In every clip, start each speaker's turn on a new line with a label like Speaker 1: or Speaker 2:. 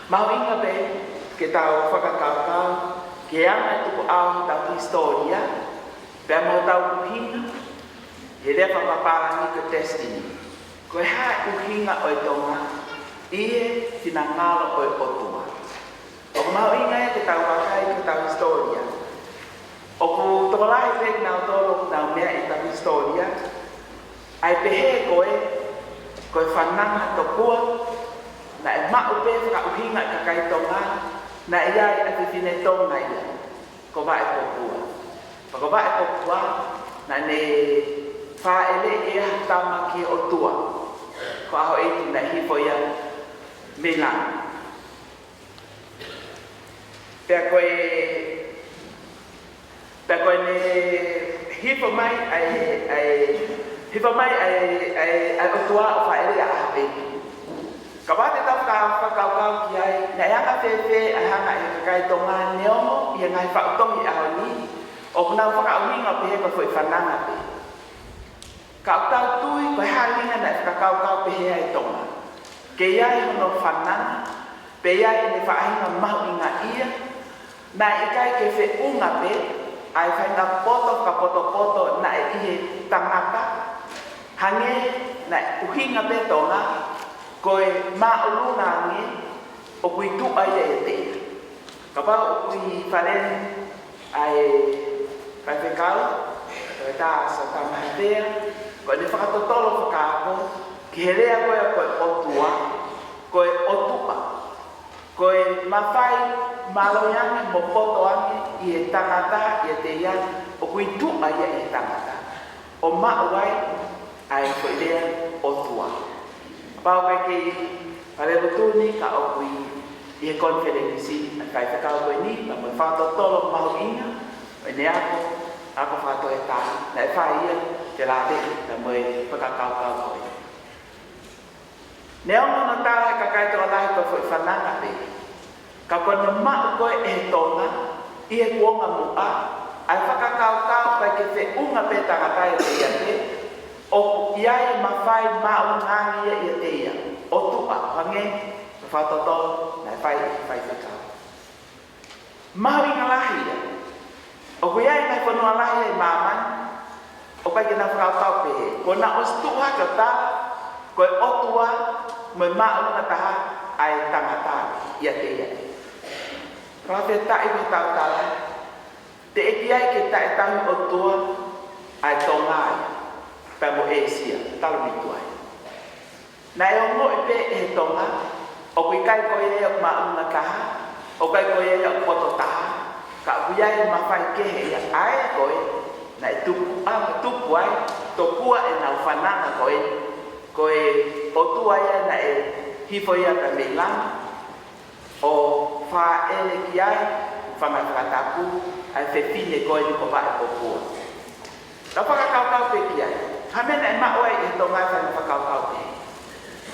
Speaker 1: Mau inga be ke tau whakakaukau, ke ana tuku au tau historia, pe mau tau uhinga, he rea whakaparangi ko destiny. Koe hae uhinga o tonga, ie tina ngalo o otua. O mau inga e ke tau wakai ke tau historia. O ku tolai pek nau tolo nau mea i tau historia, ai pehe koe whananga tokua, na e mau pe whakauhinga i kakai tonga, na iai a whiwhine tonga ia, ko wa e kokua. Ko wa e kokua, na ne whaele e hatama ki o tua, ko aho e tu na hifo ia melang. Pea koe ne hifo mai ai o tua o whaele a aho e. Ka wate tau whakaukau ki ai, na eanga whewhe ai hanga e kakai tonga neomo, i ngai whautongi aho ni, o kuna whakauhinga pehe ko whoi whananga pe. Ka utau tui, koe halinga na whakaukau pehe ai tonga. Ke iai hono whananga, pe iai ne whaahinga mahu inga ia, na ikai ke whe unga pe, ai whainga poto ka poto na e ihe tangata, hange na uhinga pe tonga, koe ma'olunga nge o kui tu ai e te. Ka pau o kui wharen ai whaiwhekau, koe tā sa tamahtea, koe ne whakatotolo whakaako, ki he rea koe otua, koe otupa, koe mawhai maloiange mo poto ange i e tangata i e te ian, o kui tu ai e tangata. O ma'uai ai koe rea otua. Pau kai ki pare tuni ka o kui i he konferensi a kai whakau koe ni, ma koe whātotolo mahu inga, o ne ako whāto e tā, na e whai ia te la te, na moe whakakau koe. Ne o mana tāra ka kai toa lahi koe whoi whananga pe, ka koe no mau koe e tonga, i he kuonga mua, ai whakakau kai ke whe unga pe tangatai te ia te, o iai mawhai maungangi ia te ia, o tua, hange, whatotolo, na whai whakau. Mahu inga lahi ia, o ko iai mai whanua lahi ia mamani, o kai kena whakau pehe, ko na os tuha ka tā, koe o tua, mai maunga taha, ai tangata ia te ia. Kawhi tai ko tau tala, te eki ai ke tai tahu o tua, ai tongai, pa mo Asia, talo mitu ai. Na e o mo e pe e tonga, o kui kai koe e o maunga taha, o kai koe e o poto taha, ka uiai mawhai kehe ia ai koe, na e tupu ai, tokua e nau whananga koe o tua ia na e hifo ia ka meilang, o whaele ki ai, whangatatapu, ai whewhine koe ni ko wae kokua. Ka whakakaukau pe ki ai, hamena e mao ai e tongai whai whakaukau pe.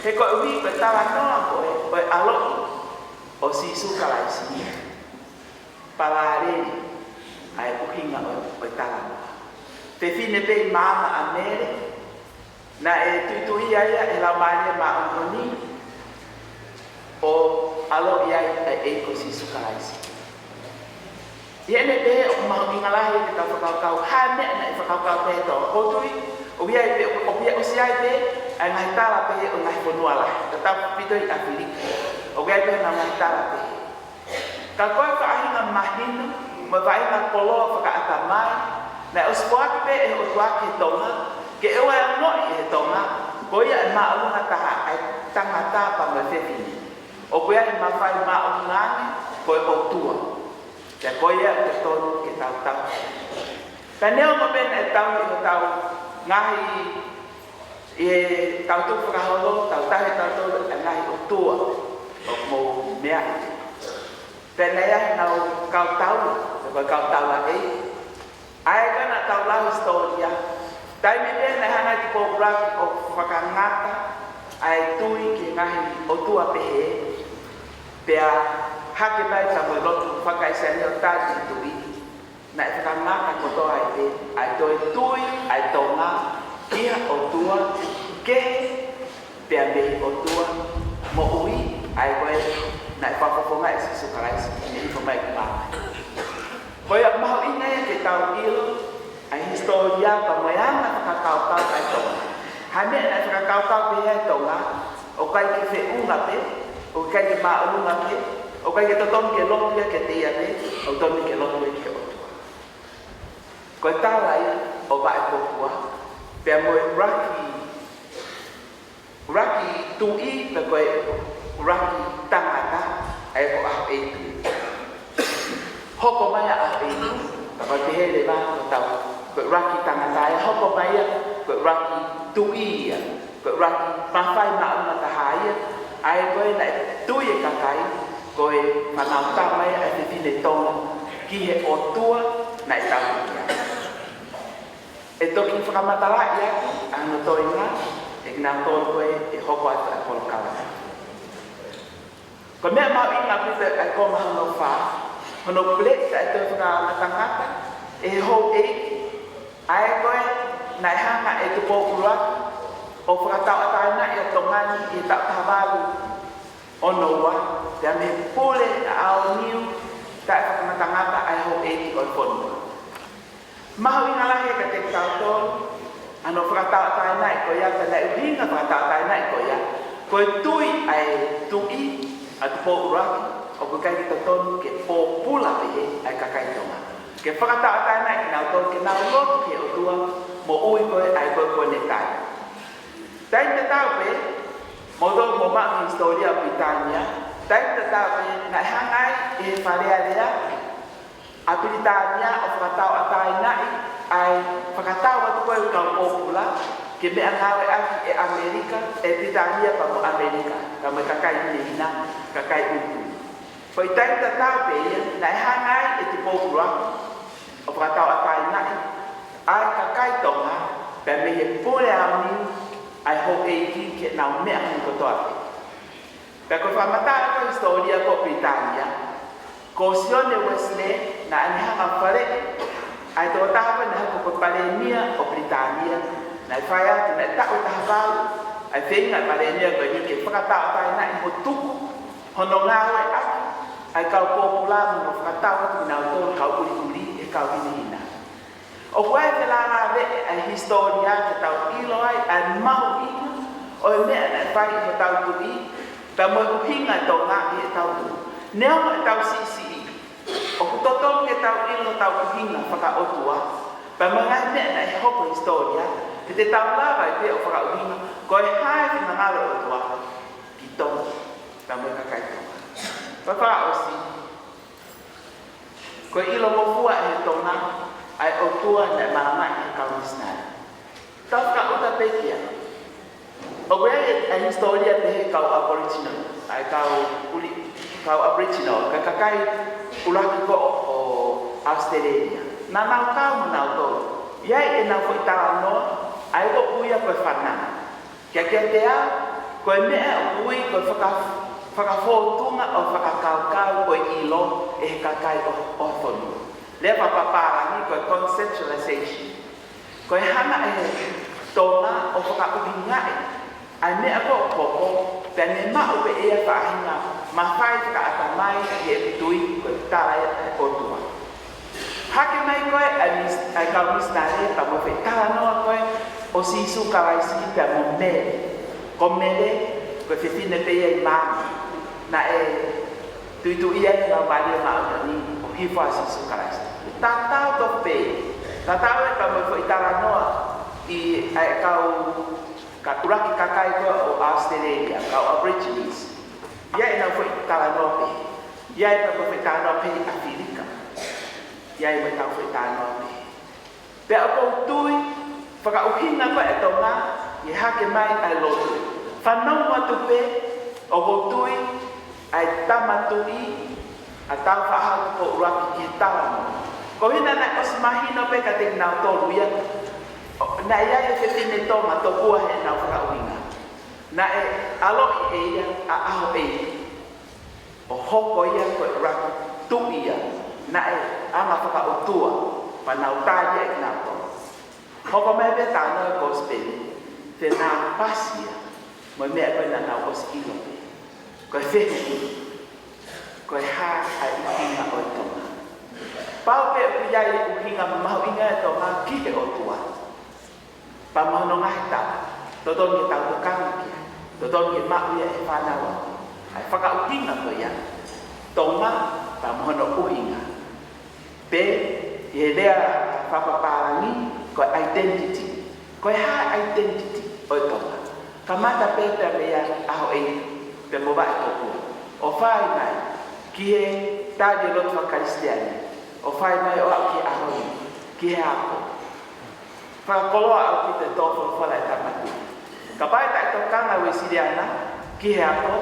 Speaker 1: He koe ui koe tawa noa koe aloi o sisu kalaisi. Palareri ai uhinga o tawa noa. Whewhine pe mama a mere, na e tuitui ai e lau maile maungoni, o aloi ai e eiko sisu kalaisi. Iene pe o mahu inga lahi ke tau whakaukau, hane na e whakaukau pe toa kotui, o bia o siai pe, ai ngai tala pe o ngai whanua lahi, ka tau pitoi a Filika, o bia pe na ngai tala pe. Ka koe whaahinga mahina, mo whainga koloa whakaata mai, na o spoaki pe e o tuaki he tonga, ke ewa e ngoi he tonga, ko ia e maunga taha, ai tangata pa me whewhini. O bia e mawhai maungani, ko e o tua. Te koia te tonu ke tau. Ka neo mo pena e tau i tau ngahi i tau tuku whakaholo, tau tahe tau tolu e ngahi o tua o mo mea ite. Pena ia nau kau tau, te kau tau la e. Ai kana tau la historia. Tai me pena hana ki pōpuraki o whakangata ai tui ki ngahi o tua pehe. Pea hake mai ta mo lotu whakaisani o tāti tui, na e whakangata kotoa ai te, ai toi tui, ai tonga, ia o tua, ke, pea me o tua, mo ui, ai koe, na whakafonga e sisu karaisi, ni whamai ki māmai. Koe a maho ina e ke tau ilo, ai historia pa moeanga whakakautau ai tonga. Hane na whakakautau pe hea tonga, o kai ki whiunga pe, o kai ki maurunga pe, o kai ki totomi ke lotua ke te ia pe, o tomi ke lotua ke otua. Koe tārai o vai kokua, pia moe raki tui pe koe raki tangata ai ko a eitu. Hoko mai a eitu, ka koe te hele wā ko tau, koe raki tangata ai hoko mai a, koe raki tui ia, koe raki mawhai maunga tahaia, ai koe na tui e kakai, koe whanau tamai ai te tine tonga, ki he o tua na e tau ia. E toki whakamatara i aku, anu toi ngā, e ngā tōru koe e hoko atu a kolo kawa. Ko mea mau i ngā pita ai kō maha no whā, hono plekta e tō whakamatangata, e hou eiki, ai koe nai hanga e te pōpura, o whakatau ataina i a tongani i tau tawaru o noua, te ame pule na ao niu, tai whakamatangata ai hou eiki o whonua. Mahu i ngā lahi ka te kautoro, ano whakatau ataina i koia, ka nei uhinga whakatau ataina i koia, koe tui ai tui a te pōuraki, o koe kai ki to tonu ke pōpula pehe ai kakai tonga. Ke whakatau ataina i nau tonu, ke nau lotu ke o tua, mo ui koe ai koe koe ne tai. Tai te tau pe, mo tō mo maa historia o Britania, tai te tau pe, nai hangai e whalea lea, a Britania o whakatau ataina ai whakatau atu koe ukau pōpula ke mea ngawe aki e Amerika, e Britania pa mo Amerika, ka me kakai hina, kakai uku. Poi tai ta tau pe ia, nai hangai e te pōpula o whakatau ataina ai kakai tonga, pe me he pōre au ni ai ho eiki ke nau mea hini kotoa pe. Pe koe whamatara ko historia ko Britania, ko Sione Wesley na anihanga whare, ai tō tahawa na hako ko Parenia o Britania, na i whai atu na i tau tahawau, ai whenga Parenia ko ni ke whakatau atai na i mo tuku, hono ngāwe aki, ai kau pōpula mo whakatau atu nau tōru kau uri e kau hini hina. O koe te lana ve ai historia ke tau ilo ai mahu ina, o e mea na i whai he tau tui, pa mo uhinga tō ngā i e tau tui. Neo mo e tau sisi i, o kutotomu ke tau ilo tau kuhinga whakaotua, pa mga mea na e hoko historia, ke te tau lawa i pia o whakauhinga, ko e hae ki nga ngaro otua, ki tonga, pa mo e kakai tonga. Pa whaosi, ko e ilo mo fua e tonga, ai otua na maramai e kaunisnari. Tau whakauta pekia, o koe e historia pehe kau aboriginal, ai kau aboriginal, ka kakai ulaki ko o Australia. Na nau kau mo nau tō. Iai e nau fo i tala noa, ai ko uia koe whanana. Kia te au, koe mea ui koe whakafōtunga o whakakaukau koe ilo e he kakai o whonua. Lea papaparangi koe conceptualization. Koe hana e tōna o whakauhingai, ai mea ko koko, pe ne mau pe ea whaahinga, ma whai whakaatamai i e tui koe tala e otua. Hake mai koe ai kau misnare pa mo whi tala noa koe o sisu karaisi pe mo mere. Ko mere koe whitine pe ea i mama, na e tuitu ia ni lau wali o mauna ni o hifua sisu karaisi. Tatau to pe, tatau e pa mo whi tala noa i ai kau ka uraki kakai ko o Australia, kau Aborigines. Ia e nau fo i tala nope. Ia e nau fo i tala nope i Afrika. Ia e nau fo i tala nope. Pe a kou tui, whakauhinga ko e tonga, i hake mai ai lotu. Whanau matu pe, o kou tui, ai tamatui, a tau whahau ko uraki ki tala no. Ko hina na osmahino pe ka te nau tolu ia, na ia e whetine tonga tō kua he nau whakauhinga. Na e alo i e ia a aho e o hoko ia koe raki tu ia. Na e ama whakautua pa nau tāia e nau tonga. Hoko mea pe tāna e kospeni, te nā pasia, mo mea koe na nau os ilo pe. Koe whehu, koe hā ai uhinga o tonga. Pau pe o iai uhinga mahu inga e tonga ki he o tua. Pa mahono ngahi tau, totoni e tau tukanga kia, totoni e mahu ia e whanawa. Ai whaka uhinga koe ia, tonga pa mahono uhinga. Pe, i he lea whapaparangi koe identity. Koe hā identity o tonga. Ka mata pe pe mea aho e pe moba e tokua. O whai mai, ki he tādi o lotu wa karistiani. O whai mai o au ki aho i, ki he ako. Whakakoloa au ki te tōwha whala e tamatu. Ka pai tai tokanga we siriana, ki he ako,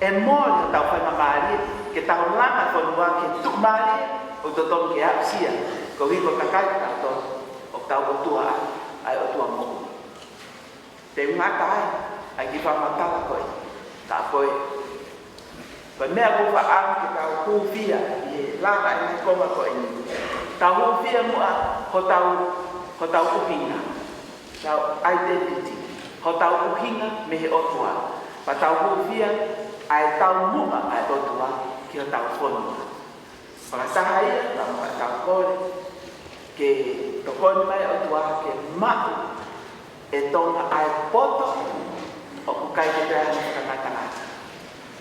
Speaker 1: e mōri o tau whaima maari, ke tau langa whanua ke tuk maari, o totomu ke au sia, ko hiko kakai tau o tau o tua ai o tua mōku. Te ngata ai ki whamatala koe, ka koe. Koe mea kuwa ang ki tau hūwhia, i langa e mai koma koe ni. Tau hūwhia mua, ho tau uhinga, tau identity, ho tau uhinga me he otua. Pa tau hūwhia, ai tau mua ai otua, ki ho tau whonua. Whakataha ia, tau kore, ke tokoni mai otua, ke mau, e tonga ai poto, o kukai te pēra ni whakangata.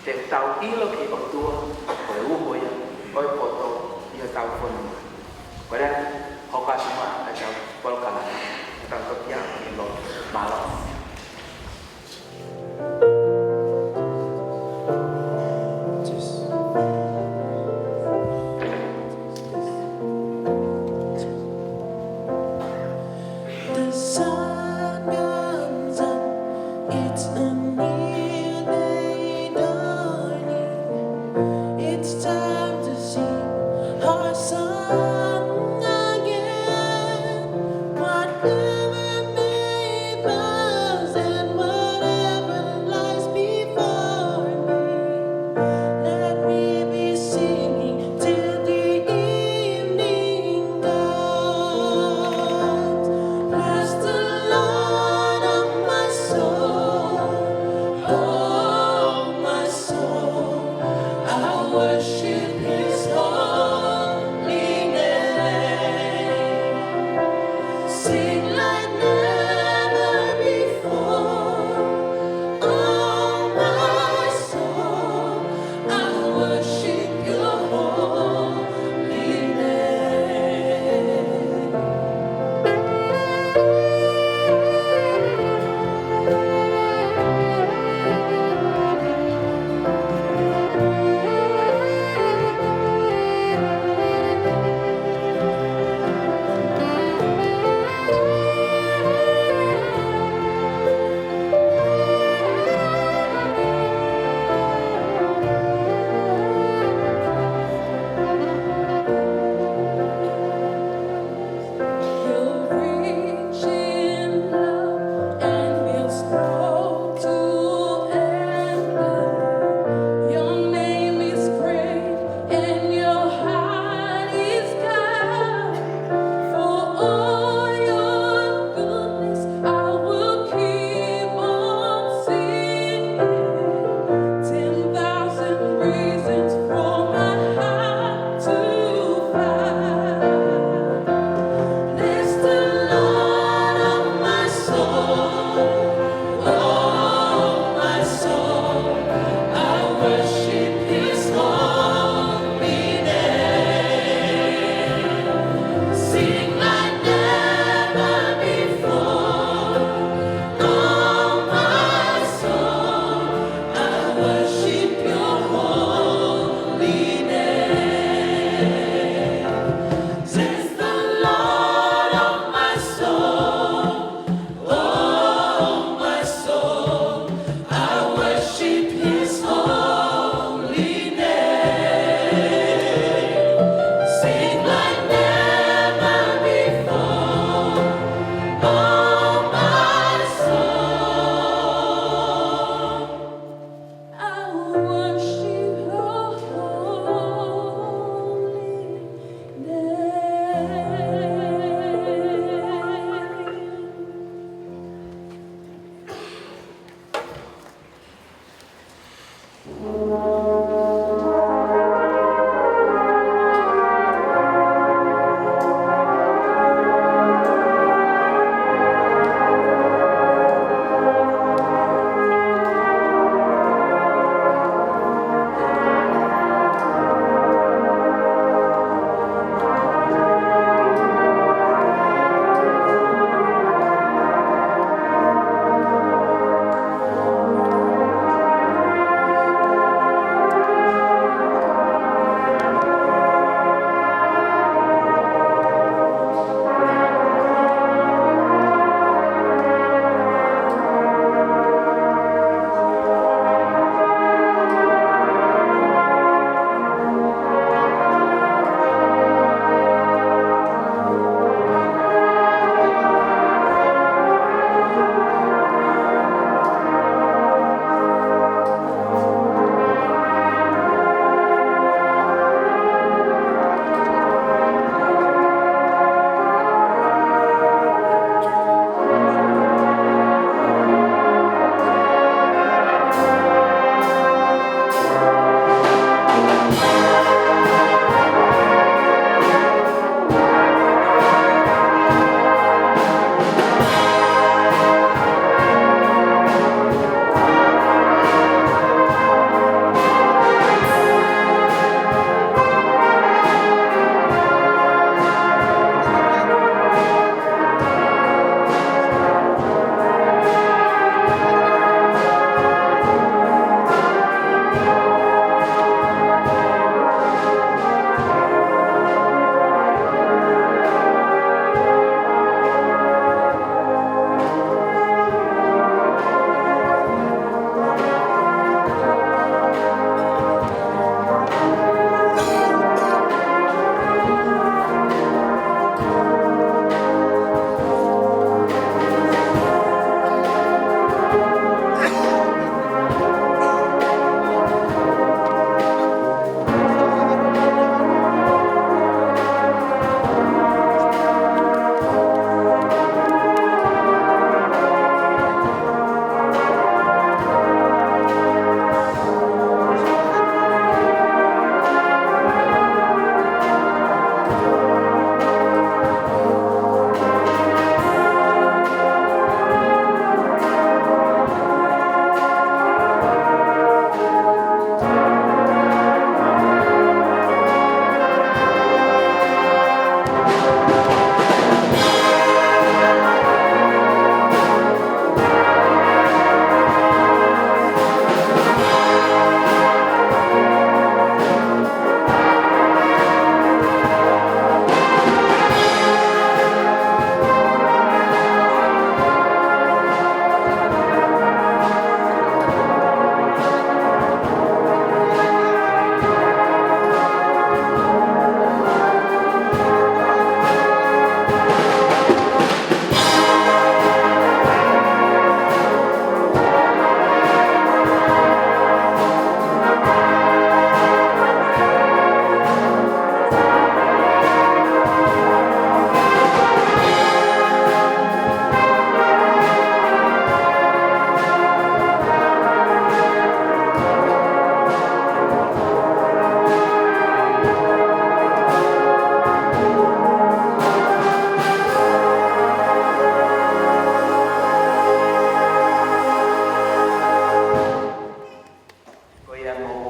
Speaker 1: Te tau ilo ki o tua, koe uhoia, koe poto, i o tau whonua. Koe rea, hoka suma a tau polkala, a tau tokia ki lo malo.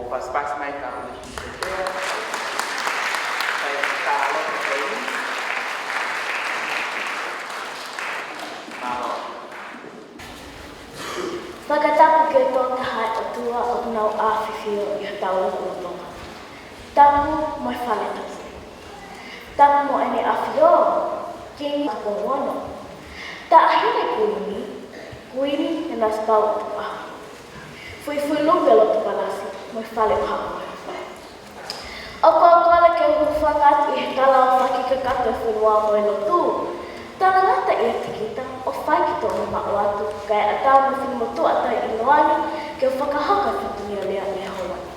Speaker 1: paspas mai ka o ni se pea. Pai ka lo ke pei.
Speaker 2: Whakatapu ke tō tahai o tua o nau āwhiwhio I hatau o tonga. Tapu mai whale tapu. Tapu mo ene awhio, kengi tapu wano. Ta ahine kuini e nas pau o tupa. Fui lumbe lo tupa nasi, mai whale o hapa. O kōkole ke uhu whangati I he tala o whakikakato e whenua mo e lo tū. Tala ngata I a tikita o whai ki tōna mao atu, kai a tau mo whinumotu atai I noani ke o whakahaka whitunia lea me hawani.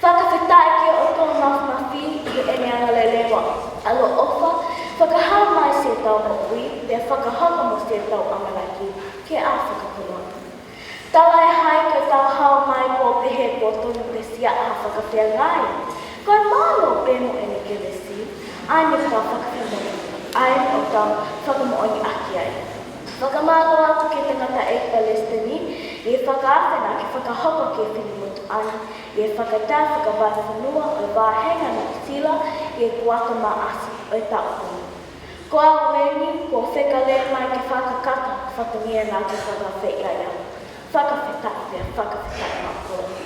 Speaker 2: Whakawhetai ke o tōna mawhmawhi I he ene ana lelewa alo ofa, whakahau mai se tau mo ui, pia whakahaka mo se tau amalaki ke a whakakolua. Tala e hai ke tau hau mai ko pehe ko tonu pe sia a whakawhea ngai. Koe malo pemo ene ke lesi, aine ka whakawhea ngai. Ai o tau whakamooni aki ai. Whakamālo atu ke tangata e Palestini, I whakaawhena ke whakahoko ke whinimutu ani, I whakatā whakawai whanua o wāhenga na sila I kuaka mā asi o taupuni. Ko a weni, ko whekale mai ke whakakata whakangia nā ke whakawhea ia. Whakawhetai pia whakawhetai mā kore.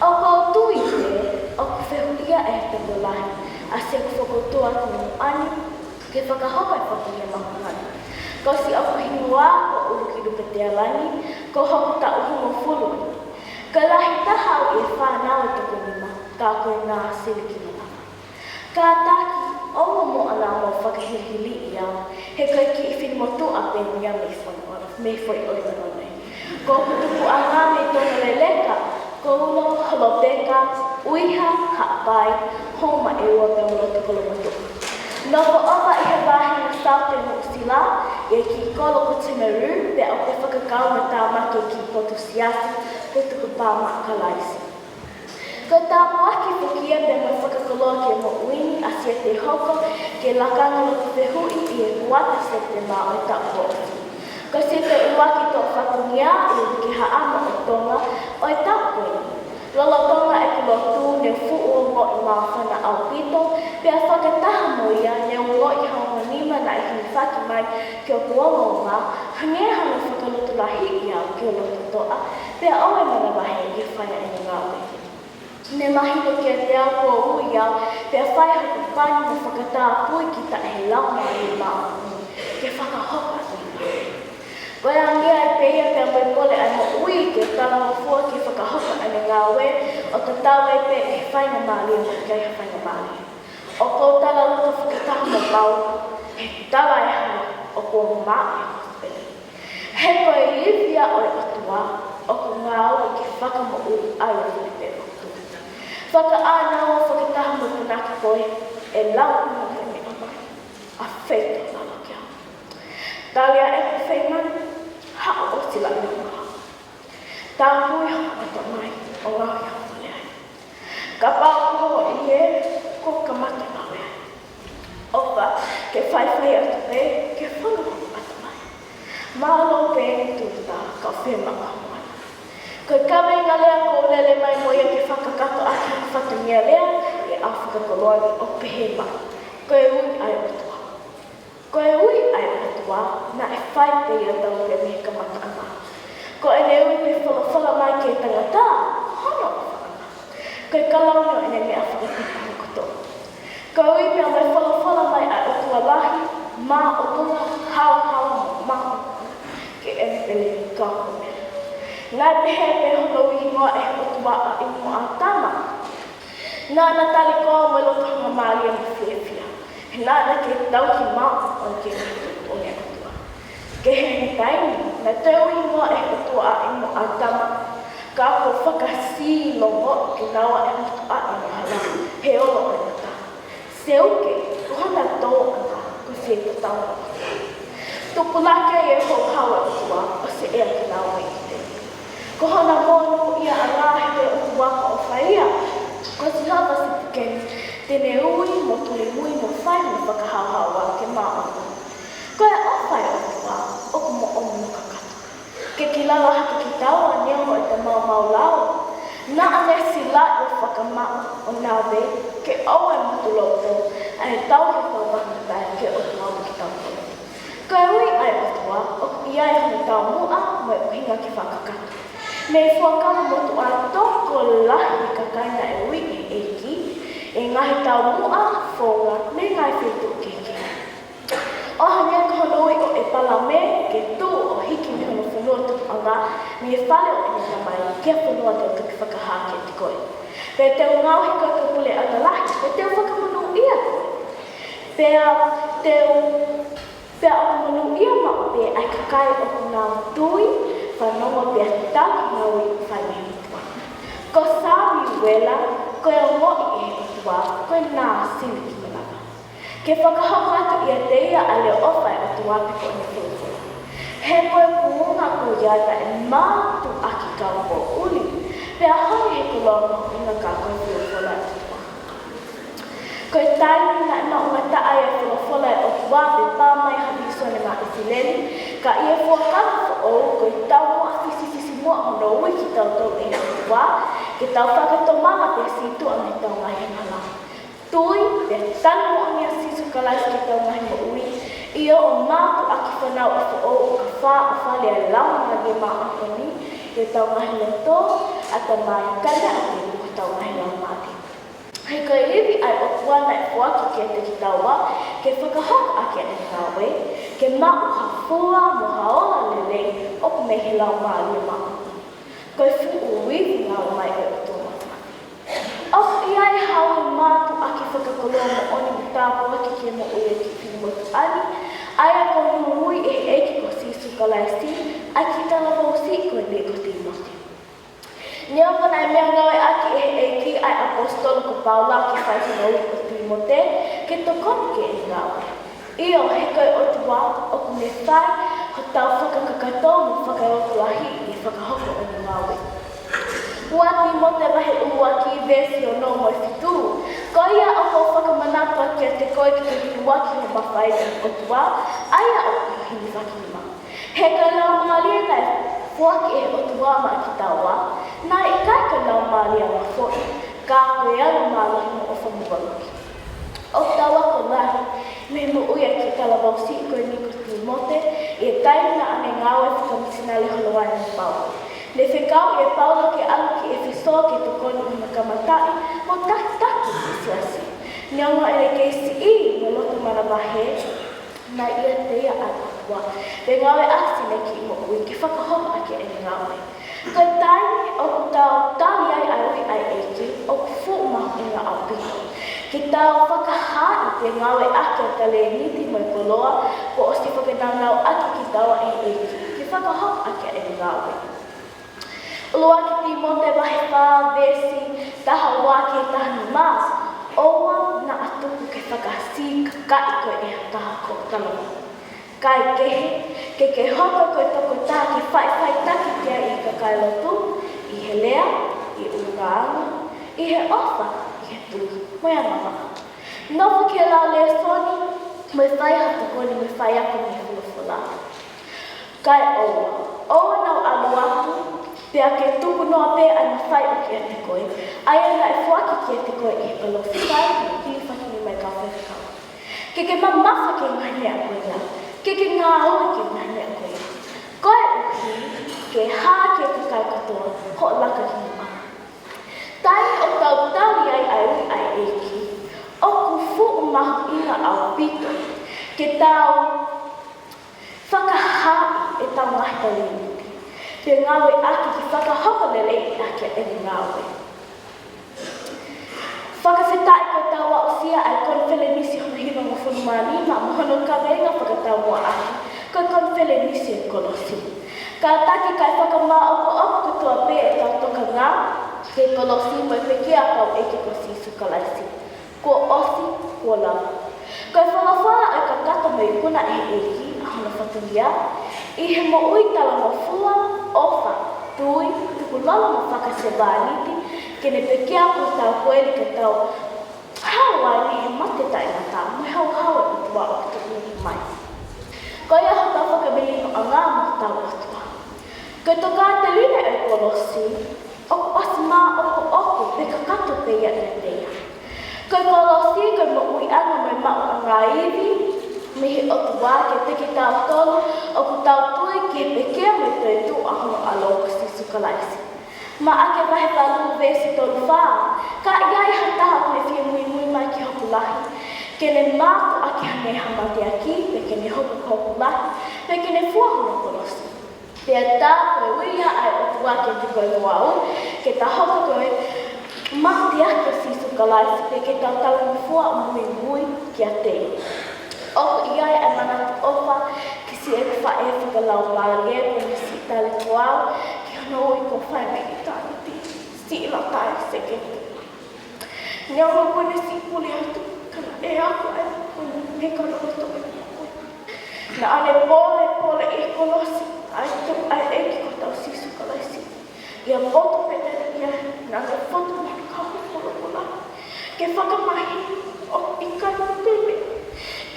Speaker 2: O kou tui te, o ku whehulia e te mulahi, a se ku whakotua tunu ani, ke whakahoka I whakangia mahungani. Ko si o kuhinua ko urukiru pe te alani, ko hoku ta uhungo fulu. Ka lahi tahau I whanau e te kunima, ka koe ngā siliki na nama. Ka taki, o mo ala mo whakahirihili I au, he koe ki I whinumotu a pēnia me whanua, me whoi oi manonei. Ko hutuku a ngā me tōna leleka, ko ulo, holopeka, uiha, haapai, homa e ua pe ulo te kolomatu. Noko owa I he wāhina South Te Sila, I ki kolo ko Timaru, pe o te whakakau na tā make ki potu siasi, ko tuku pāma kalaisi. Ko tā moaki whukia pe mai whakakoloa ke mo uini a sia te hoko, ke lakanga no te hui I e kuata se te mā o tapu o ti. Ko sia te uaki tō whakungia I ke haama o tonga o e tapu e. Lolo tonga e kulo tū ne fu'u mo I mā whana au pito, pia whakataha mo ia ne ulo I haunganima na I hini whaki mai ke o kuonga o ngā, hange hana whakalotu lahi I au ke o lotu toa, pia oe mana wahe I whaia e ngā wehi. Ne mahino ke te au ko ui au, pia whai hoku whani mo whakataa pui ki ta he lau mai I mā uni, ke whakahoka I Koe a mea I peia pia mai kole ai mo ui ke tala mo fua ki whakahoka ane ngā we o te tau e pe e whainga māli o kei he whainga māli. O kou tala luto whakataha mo pau, he tala e hana o kou mā e hospeli. He koe Livia o e atua, o ko ngā ua ki whakamo ui ai o Filipe o tu. Whaka āna o whakataha mo punaki koe, e lau mo hene o mai, a wheito lala kia. Talia e ku whaimani, hao o sila I maha. Tā hui hao ato mai o ngā hao wale ai. Ka pāu koho I e, ko ka mata ngāwe ai. Opa, ke whaiwhai atu pe, ke whanau ato mai. Mālo pe tūta ka whema kahuana. Koe kawe ngā lea ko lele mai moia ke whakakato aki I whatungia lea, e awhaka koloi o pehe mai. Koe ui ai o tua. Koe ui ai o tua, na e whai pe ia tau pe me ka mata ana. Ko ene ui pe whalawhala mai ke tangata, hono o whakana. Koe kalaunio ene mea whakatipana koto. Koe ui pe mai whalawhala mai ai o tua lahi, mā o tua hau mā o ke ene pele kako mea. Ngā pehe pe hono ui ngoa e o tua a imo a tama. Ngā natali koa mai loto hanga maali ane whiawhia. Nā na ke tauki mao o ke hitu o ne atua. Ke he taini, na tau ingoa e atua a imo a tama, ka ko whakasi longo ke nawa e atua a imo hala, he olo o ne ta. Seuke, kuhana tō ana, ku whieto tau o atua. Tukulake e ho hawa atua, o se ea ke nawa I te. Kuhana monu ia a rahe o tuwaka o whaia, ko si hawa si pukeni, tene ui mo tuli mui mo whai mo whakahauhaua ke maa o. Koe o whai o tua, o ko mo omu no kakata. Ke ki lala haki ki taua neo mo e te mau lau. Na ane sila o whakamau o nā we ke au e mutu loto a he tau ke tau whakatai ke o tau ki tau koe. Kai ui ai o tua o ia e hana tau mua mai o hinga ki whakakata. Me i whakama motu a toko lahi ka kaina e ui e eiki e ngahi tau mua, whonga, me ngai whetu keke. O hania kohonoi o e palame ke tū o hiki me hono whanua tuanga me e whale o ina mai ke whanua te o tuki whakahake te koe. Pea te o ngau hika ka pule ana lahi, pe te o whakamanu ia koe. Pea o manu ia mao pe ai kakai o kuna tui whanonga pea taki ngaui whaingi tua. Ko sāwi wela, koe o ngoi e o tua, koe nā siwi ki manama. Ke whakahau atu ia teia a leo ofa e o tuapi ko ni whiwhura. He koe kuunga ko iata e mātu aki kau ko uli, pea hoi he kulonga inga ka koe whiwhura e o tua. Koe taini na ina o ngata ai e whiwhura e o tuapi pāmai habi sone ma isileni, ka ia fuakama ko o koe tau mua fisi mua hono ui ki tau tau e o tua, ke tau whakatomanga te situ a me tau ngahi ngala. Tui, te tanu o mea sisu kalais ki tau ngahi mo ui, ia o mātu aki whanau o o ka whā o whale a lau ngagi mā akoni, e tau ngahi le tō, a ta mai kanya a te luka tau ngahi lau māti. Hei koe iwi ai o kuana e whaki ki te ki taua, ke whakahok ake e ngāwe, ke mau hafua mo haola lelei o me he lau māli mā akoni. Koe fu ui ngāwe mai e o tō mata. Of iai hau e mātu aki whakakoloa mo oni mo tāpua ki ke mo ui e ki whini motu ani, aia ko nui e eiki ko sisu kalaisi, ai ki tala wausi koe me ko tīmoti. Neo mana e mea ngawe aki e eiki ai apostolo ko Paula ki whaihina ui ko tīmote, ke tokon ke e ngawe. Io he koe o tua o ku me whai, ho tau whakakakato mo whakaotulahi i whakahoko o ni ngawe. Ua Timote wahe ua ki vesi o no moi fitu. Ko ia o ko whakamanatua ki a te koe ki te hinuaki o mawhai o tua, aia o ki hini wakima. He ka lau maalia nei whaki e o tua ma ki taua, nā i kai ka lau maalia wa whoi, ka koe alo mālahi mo o whamuwaluki. O taua ko lahi, me mo uia ki tala wausi koe ni ko Timote, e taina ane ngawe whakamisinale holowai ni Paula. Le whekau e Paula ke alu ki e whisoa ke tukoni i makamatai, mo taki ki siasi. Neonga ele keisi I mo loto mana wahe, na ia teia atua. Pe ngawe asi ne ki mo ui, ke whakahoka ake e ngawe. Ko taini o tau tali ai aui ai eiki, o fu mahu inga apito. Ki tau whakahai te ngawe ake o tale niti mo koloa, po o si whakanangau ake ki taua e eiki, ke whakahoka ake e ngawe. Loa ki Timote wahe whā vesi taha wāke taha ni mas, oua na atuku ke whakasi ka kai koe e taha ko taloa. Kai kehe, ke hoko koe toko taha ke whai taki kia I ka kai lotu, I he lea, I ungaanga, I he ofa, I he tui, moi angawa. Nofu ke lau le soni, moi whai hata koni, moi whai ako me hulufula. Kai oua nau alu aku, pea ke tuku noa pe ana whai o ki a te koe, aia na e whaki ki a te koe I he kalo whikai, I hili whakini mai ka whewhikau. Ke mamasa ke ngani a koe la, ke ngā ua ke ngani a koe la. Koe uhi, ke hā ke te kai katoa, ho laka ki mua. Tai o tau tali ai ui ai eiki, o ku fu mahu inga au pito, ke tau whakahai e tau ngahi talini. Te ngawe ake ki whakahoka lele I ake e ngawe. Whakawhetai ko taua o sia ai konwhele nisi hono hiwa mo whunu mani, ma mohono ka renga whakatau mua ake, ko konwhele nisi e kolosi. Ka taki kai whakamā opo kutua pe e tau toka ngā, ke kolosi mo e peke a kau eke ko sisu kalaisi. Ko osi, ko lau. Ko whangawha e ka kata mo I kuna e eki, a hono whatunia, I he mo ui tala mo fua, ofa, tui, tuku lolo mo whakaseba niti, ke ne pekea ko tau koeli ka tau hawai ni he mate tai na tau, mo hau hawa I tua o ki tuku mai. Ko ia ho tau whakabili no a ngā mo tau o tua. Ko toka te rine e kolosi, O asma o pe kakato pe ia te teia. Koe kolosi koe mo ui anga mai mau a ngaiwi, mihi o tu wā ke teki tau tolu, o ku tau tui ke pekea mai tue tu ahono alo kasi sukalaisi. Ma ake wahe palu vesi tolu wā, ka iai hataha koe fie mui mai ki hoku lahi. Kene mātu ake hane hamate aki, pe kene hoku lahi, pe kene fuahono kolosi. Pea tā koe uia ai o tu wā ke te koe moau, ke ta hoka koe mati ake si sukalaisi, pe ke tau tau fua mui ki a tei. Oku iai ai mana ofa ki si e wha e whakalau māre ko me si tale koau ki hono ui ko whai me i tāna ti si ila tai se ke tu. Nea mo koe si puli atu kana e ako ai koe me ka roto e koe. Na ane pole e kolosi ai e ki ko tau si sukalaisi. Ia moto penere ia na ne foto mani kapu polo ke whakamahi o ika na teme.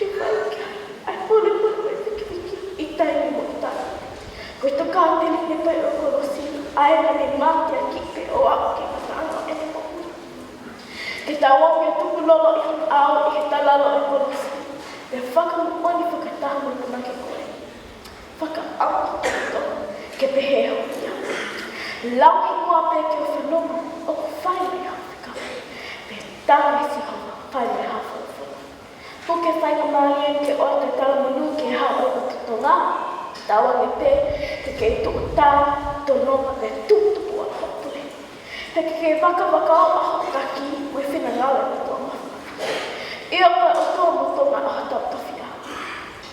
Speaker 2: Ke whaika, ai pole e wiki, i taini mo tāna. Koe to kāteli ne pai o kolosi, ai na ne māti a kipe o au ke matanga e ne moku. Ke taua me tuku lolo i hon au i he talalo e kolosi. Me whakamoni whakatahu i kuna ke koe. Whakaamu ke pehe hokia. Lau hi mua pe ke o whanoma o whai me hawhika. Pe tāne si hawa, whai me hawhika. Po ke whainga mālien ke o te talamanu ke hao o tutonga, tawa nge pe, ke kei tuku tāi, to noma me tutupu a hopule. He ke waka o a hokaki, ue whina ngawe o tō mafu. Ia koe o tō motonga o hatau tawhia.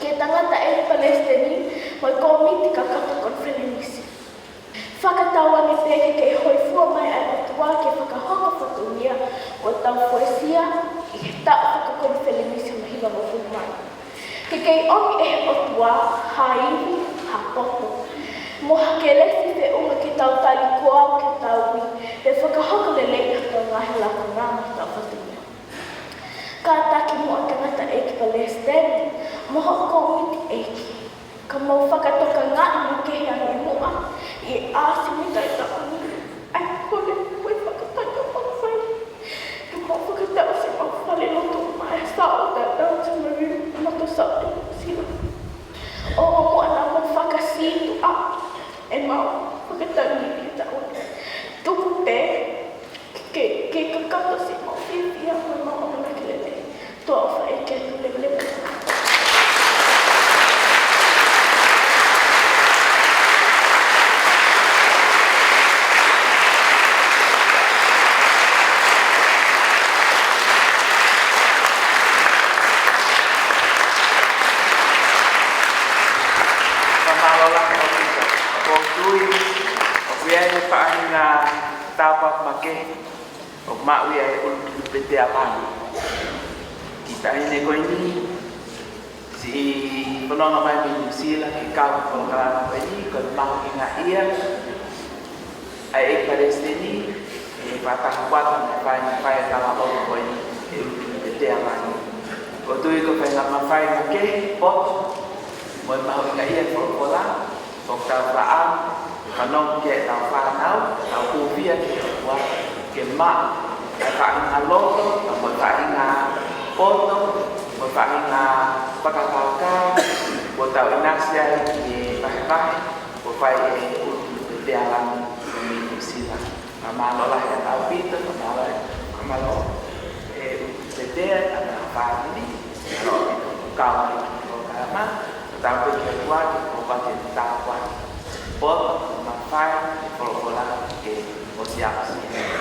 Speaker 2: Ke tangata e Palestini, moi komiti ka kato konferenisi. Whakatawa nge pe ke kei hoi fua mai ai o tua ke whakahoko whatunia o tau poesia i he tau whakakonferenisi o hiwa mo whumai. Ke kei omi e he o tua, haiwi, ha poto. Mo hake lesi te unga ke tau tali koau ke tau wi, pe whakahoko le leika tau ngahe lako ngāma tau whatunia. Ka taki mo a tangata eki Palestini, mo hoko komiti eki. Ka mau whakatoka ngāi mo ke hea ni mua, i āsi mi tai tau ni. Ai kone koe whakataka whakawhai. Ka mau whakatau se mau whale loto mai sao ta tau te mari loto sao te sila. O mo ana mo whakasitu a e mau whakatau ni ki tau. Tuku te ke kakata se mau whiwhia mo mau ona ki lele. Toa o whae ke atu lele.
Speaker 1: Tapak make o maui ai o pete apani. Kita ini ko ini si penonga mai New Zealand ki ka ko ka ini ko mau inga ia ai Palestini e patah kuat pai kala o ko ini pete apani. O tu itu pai nama pai make pot mo mau inga ia ko kola ko ta faam kanong ke tau whanau, tau kūwhia ke ua, ke mā, e whainga loto, mo whainga poto, mo whainga pakapaka, mo tau inasia ki pahe-pahe, mo whai e utu te alang ni New Zealand. Ka mālola e tau pita, ka mālo e utu te tea, ka ngā whānini, ka ro e tuku kawa i ki o karama, ka tau ke ua, ki o wate tau wate. Por mafai polopola que osiapas.
Speaker 3: Jesus.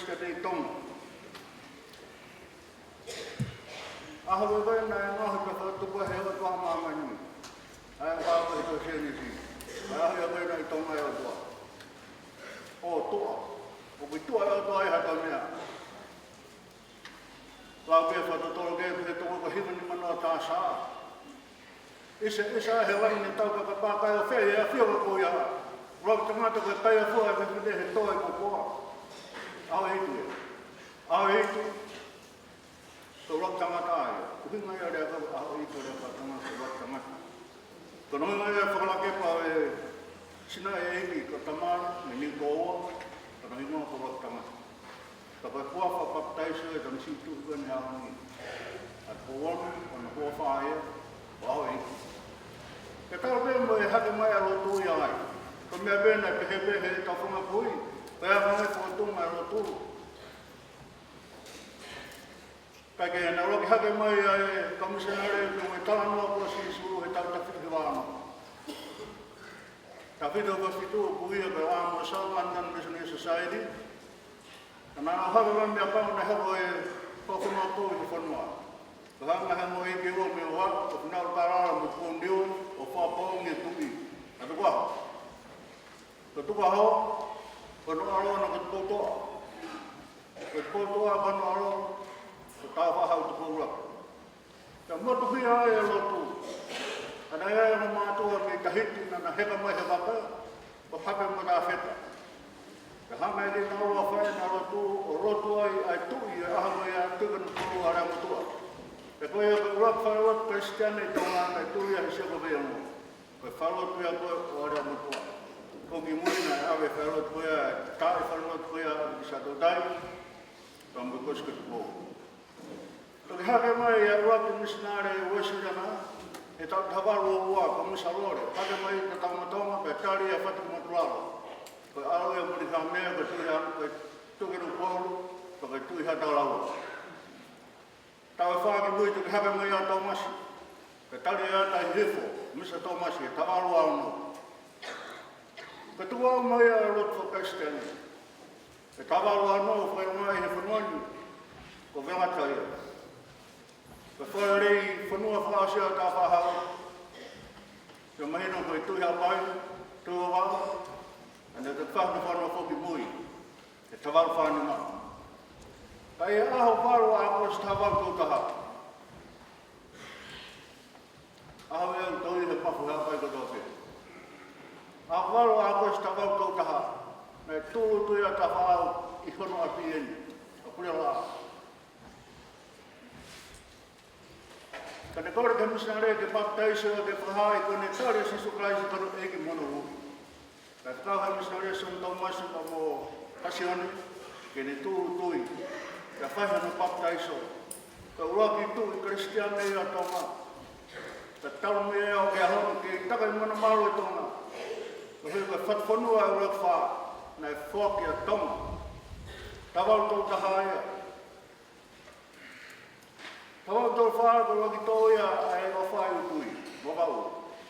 Speaker 3: Krista te tonga. Aho wewe na ngaho ka whatupa he o tua mamani. Ai ngāko i tō senisi. Aho wewe na i tonga e o tua. O tua. O kui tua e o tua e hata mea. Wā pia whatotoro kei he tōko ka hiwani manoa tā sā. Isa he wani ni tau ka pākai o whee e a whio ka kōia. Rau tangata ka pai a fua e me he tōi ko kōa. Aho hitu e. Aho hitu. Ko rau tangata ai. Kuhinga ia rea kau aho hitu rea ka tangata rau tangata. Ko nonga ia whakalake pa e sina e imi ko tamana me ni kōa. Ko nonga ko rau tangata. Ka pai kua whapaptaisa e tam si tuka ni ahangi. A kōana, o na kua whaia, o aho hitu. Ke tau pēr mo e hake mai a rotu i ai. Ko mea pēna ke he pehe e tawhunga pui. Pea mai whatunga a rotu. Kai ke hena roki hake mai a e komisionare ko e tala noa kua sisu he tau tawhiti wāna. Tawhiti o fitu o puhia pe wāma South London Missionary Society. Nā hawe wa mea pāu na hero e whawhunga tō i whanua. Ka hanga he mo i ki o me o wa, o whinau tarara mo kōndio, o whapau nge tuki. A te kua. Ka tuka ho, ka no aro na ka tōtoa. Ka tōtoa ka no aro, ka tāwha hau te kōura. Ka motu pia e lotu. Ana ea e no mātua me tahiti na heka mai he waka, o hake mo tā wheta. Ka hanga e te naua whae na rotu ai ai tui e ahama e a tukana kuru a ramutua. Ka koe e urak whaewa Kristiane i tonga ai tui a hiseko vea mo. Koe whaewa tui a koe o a ramutua. Koki muina e awe whaewa tui a tae whaewa tui a i sato dai. Ka mbe koska tuko. Toki hake mai e urak i misinare e uesirana. E tau tawaru o ua ko misalore. Hake mai i taumatonga pe tari a whatu maturalo. Koe aro e muri ka mea ko tui anu koe tukiru kōru, ko koe tui hata raua. Tau e whaaki mui tuki hake mai a Tomasi. Ke tari e ata i hifo, misa Tomasi, e tawaru anu. Ke tua o mai a rotu Kristiane. E tawaru anu, whai mai he whanuani, ko vengata ia. Ke whai rei whanua whaasia ta whahau. Ke mahina koe tui hapai, tua wau. Ane te whahna whanua whoki mui, e tawaru whani maa. Kai e aho wharu a koe si tawaru koutaha. Aho e au tau i he pafu hea pai koto whi. Aho wharu a koe si tawaru koutaha. Me tūru tui a ta whau i whanua pi eni. A pura la. Ka te kore ke misinare ke baptaisa o ke whahai kone tare sisu kraisi karo eki mono ruhi. Ka te kauha misinare son tau masu ka mo kasione ke ne tūru tui. Ka whaiha no baptaiso. Ka uraki tui Kristiane i a tonga. Ka taru me e o ke ahon ke taka i mana maru i tonga. Ka hui ka whatwhanua e uraki wha na e whoki a tonga. Tawau tau taha ia. Tawau tau wha ka uraki tau ia a e o whai u tui. Wakau.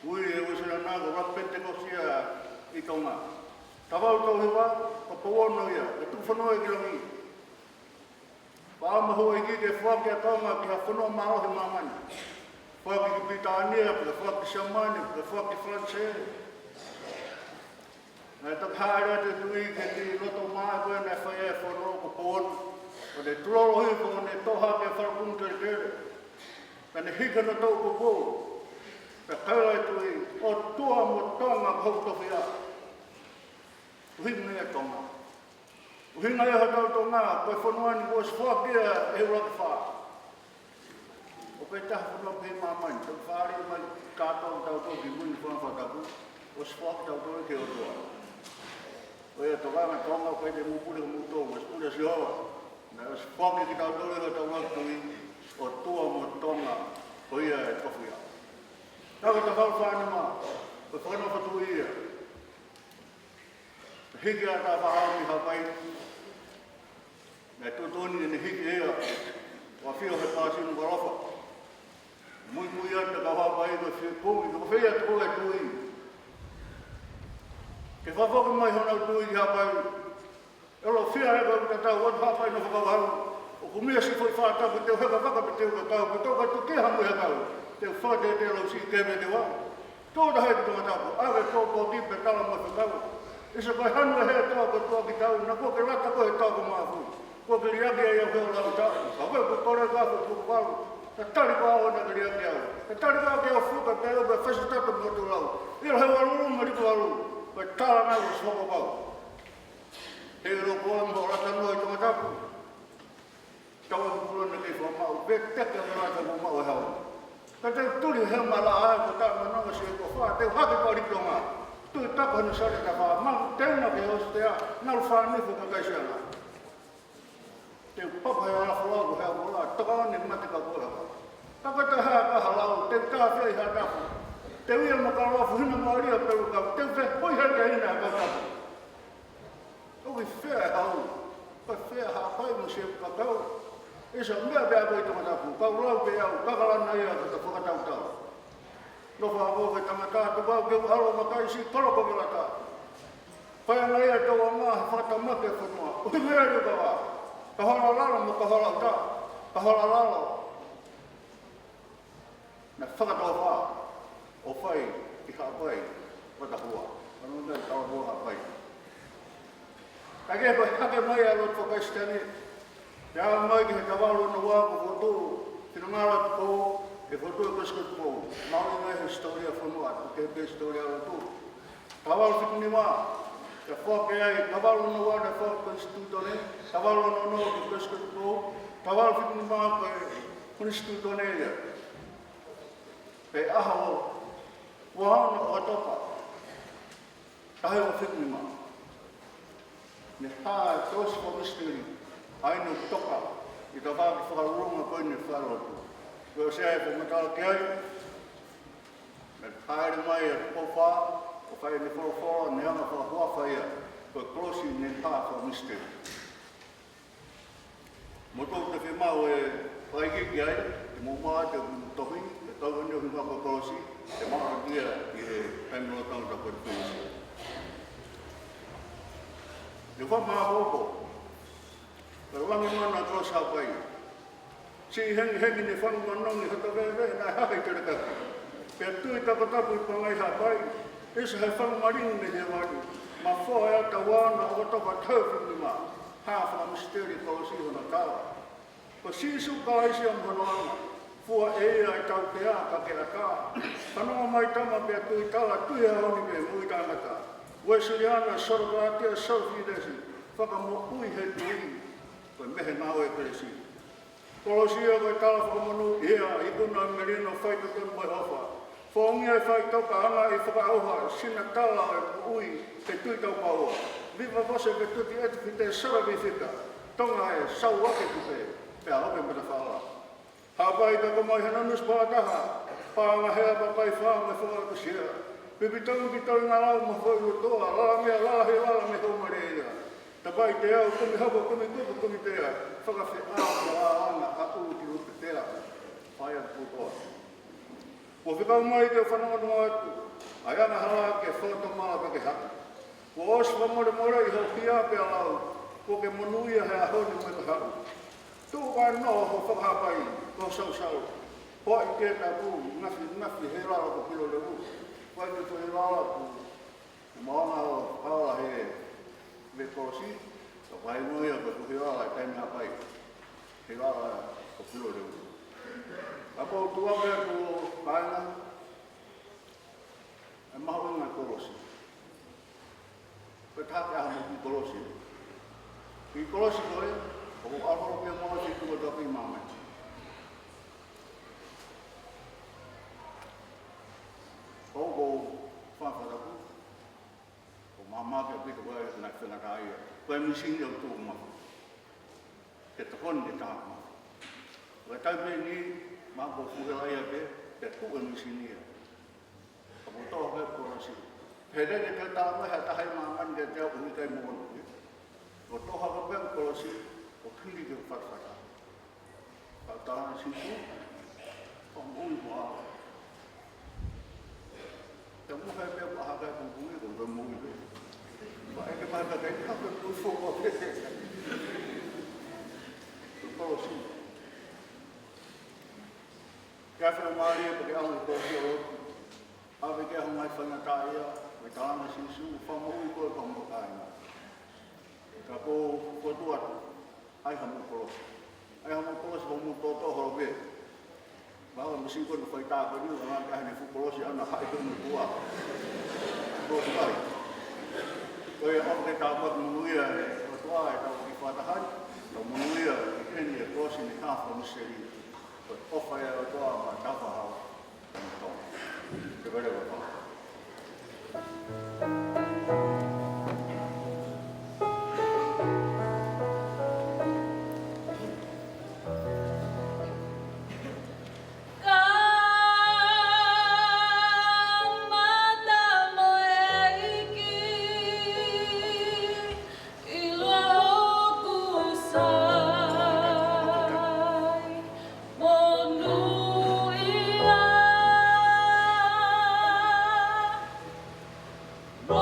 Speaker 3: Ui e usira nā ka uraki Pentecosia i tonga. Tawau tau hiwa, ka pawono ia. Ka tūwhanua e kirangi. Wā mahu e ki ke whaki a tonga ki ha whanua marohi mamani. Whaki ki Britania, ki whaki Shamani, ki whaki Francais. Nai tak haere te tui ke ti loto maa koe nei whai e whanua ko pawono. O te turoro hui ko ne toha ke wharakunu te kere. Ka ne hika na tau ko kou. Ka kaulai tui o tua mo tonga hautofi a. Uhinga e tonga. Uhinga e hatau tonga, koe whanuani ko si whakia e uraki wha. O koe taha whanua pe mamani, tau whaari mai kātou tau tau ki muni whanua whatapu, o si whaki tau tau ke o toa. O ea tokanga tonga koe te mupure muto, mas pure si hoa. Na o si whaki ki tau tau e tau wakatui, o tua mo tonga, ko ia e tofu ia. Nau ka tawhau whanima, koe whanua whatu ia. Hiki a tā whahau mi hapai, nei tūtoni e ne hiki ea, wa whio he pāsinu warofa. Mui mui anda ka hapai ko whio kumi, ko whia tuko e tui. Ke whawhaka mai honau tui ki hapai, Elo fia e ko ta wa pa pa no ka wa o ku me si foi fa ta ko te ka ka te ka ka ko to ka tu ke ha mo ha ka te fa te te lo si ke me te wa to da he to ta ko ave to ko ti pe ta mo ka isa ko hanu he to ko to ki ta na ko ke rata ko he to ko ma fu ko ke ria ke ya ko la ta ko ko to re ka ko ko ta tari ko o na ria ke ta tari ko ke o fu ka te o be fa si ta to mo to la i he wa lu mo ri ko lu ko ta na ko so ko ba e ro ko mo ra ta no to ta ko ta wa ko na ke fo ma o be te ke ra ta mo ma o ha ka te tu ri he ma la a ko ta no no se ko fa te ha ke ko ri ma tu ta ko no sa ta fa ma te na ke o ste a na fa ni fo ka ka se na te papa ya la fo ko ha mo la ta ka ni ma te ka ko la ta ka ta ha ka ha la te ta fe ha ta te wi ma ka lo fo ni ma ri a pe ka te fe ho ha ke ni na ka ta o vi fe ha o pa fe ha pa mo se ka ka isa mea bea koe tama tapu ka urau pe au ka kala na ia ka ta whakatau tau no wha ko ke tama tātu wau ke alo makai si tolo ko mera tā whai na ia tau a ngā whakata make whanua o te mea rio ka wā ka hora lalo mo ka hora tā ka hora lalo na whakatau wha o whai i ha pai wata hua anu nei tau hua ha pai ka ke koe hake mai alo whakaistani ya mai ke kawalo no wa ko foto tino ngala ko e foto ko sko ko mau na historia fono a ke historia to kawalo fitni ma ka fo ke ai kawalo no wa na fo ko instituto ne kawalo no ko sko ko kawalo fitni ma ko instituto ne ya pe aho wa no otopa aho fitni ma ne ha tos ko mystery ai no toka i ta va ki whakarunga koe ni wharotu. Ko se ai ko matala ki ai, me haere mai e popa, o whai ni whorofora, ne anga whahua whaia, ko klosi ne tā wha misteri. Mo tō te whemau e whaiki ki ai, te mō maa te tohi, te tau ni o hinga ko klosi, te maa kia i e pēmula tauta koe te whensi. Te wha maa hoko, pero wangi mana ko sa pai si hengi ni fang manong ni hata ve na ha kai te ka pe tu ta ko ta pu ko ngai ha pai is ha fang maring ni he wani ma fo ya ta wa na o to ka thau ni ma ha fa misteri ko si na ta ko si su ka si am no ma fo e ai ta ke a ka ke ka tano mai ta ma pe tu ta la tu ya ni me mu ta na ta we su ya na so ga te so fi de si fa ka mo ui he tu ko mehe nao e peresi. Kolosia koe tala whakamanu ia i kuna merino whaita tonu mai hofa. Whaongia e whaitoka anga i whakaauha sina tala e ui te tui tau paua. Viva vose ke tuti eti ki te sarabi whika. Tonga e sau wake ki te pia hope mena whaala. Hapai ka ko mai hananus pātaha. Pāanga hea papai whaa me whakakusia. Pipitongu ki tau ngā lau ma whoi utoa. Lala mea lala he lala me haumare ia. Tapai te au, kumi hapa, kumi kupu, kumi te au. Whakawhi anga, a uti uti te au. Whai atu putoa. Ko whikau mai te whanonga atu, ai ana hala ke whoto maa pa ke haka. Ko os whamore more i hau hia pe alau, ko ke monuia hea honi mai ka haru. Tu kai no ho whakahapai, ko sau. Hoi ke ta pu, ngafi he rara ko pilo le u. Wai te he rara ku, maona o hala he, me kosi, so vai no ia ko hira ai tai na pai. Hira ko pilo le. Apo tua me ko paina. E mahu na kosi. Ko ta ka mo kosi. Ki kosi ko e, ko aro me mo si ko do pi mama. Ko fa fa da mama ke pito ko na fena kai ko mi sin yo tu ma ke to kon de ta ma wa ta be ni ma ko fu la ya ke ku mi sin ni ko to ke ko si he de ke ta ma ha ta hai ma man de te u kai mo ko to ha ko ko si ko khindi ke fa fa ta si ku ko mo wa te mo ha be ha ka ku ko mo be Vai ke mata ke ka tu fo ko ke. Tu ko si. Ka fa mari ko ke au ko si o. Ave ke ho mai fa na ka ia, me ka na si su fa mo ko ko mo ka ia. Ka ko tu atu. Ai ha mo ko. Ai ha mo ko so mo to ho be. Bawa mesti ko fai ta ko ni orang ka ni fu si ana ha ko mo tua. Ko sai. Ko ya ho ke ta mo mu ia ko tua ta ki fa ta han. To mu ia ke ni ko si ni ka fo mo se ri. Ko fa ya tua ma ta fa ha. Que vale va.
Speaker 4: Roll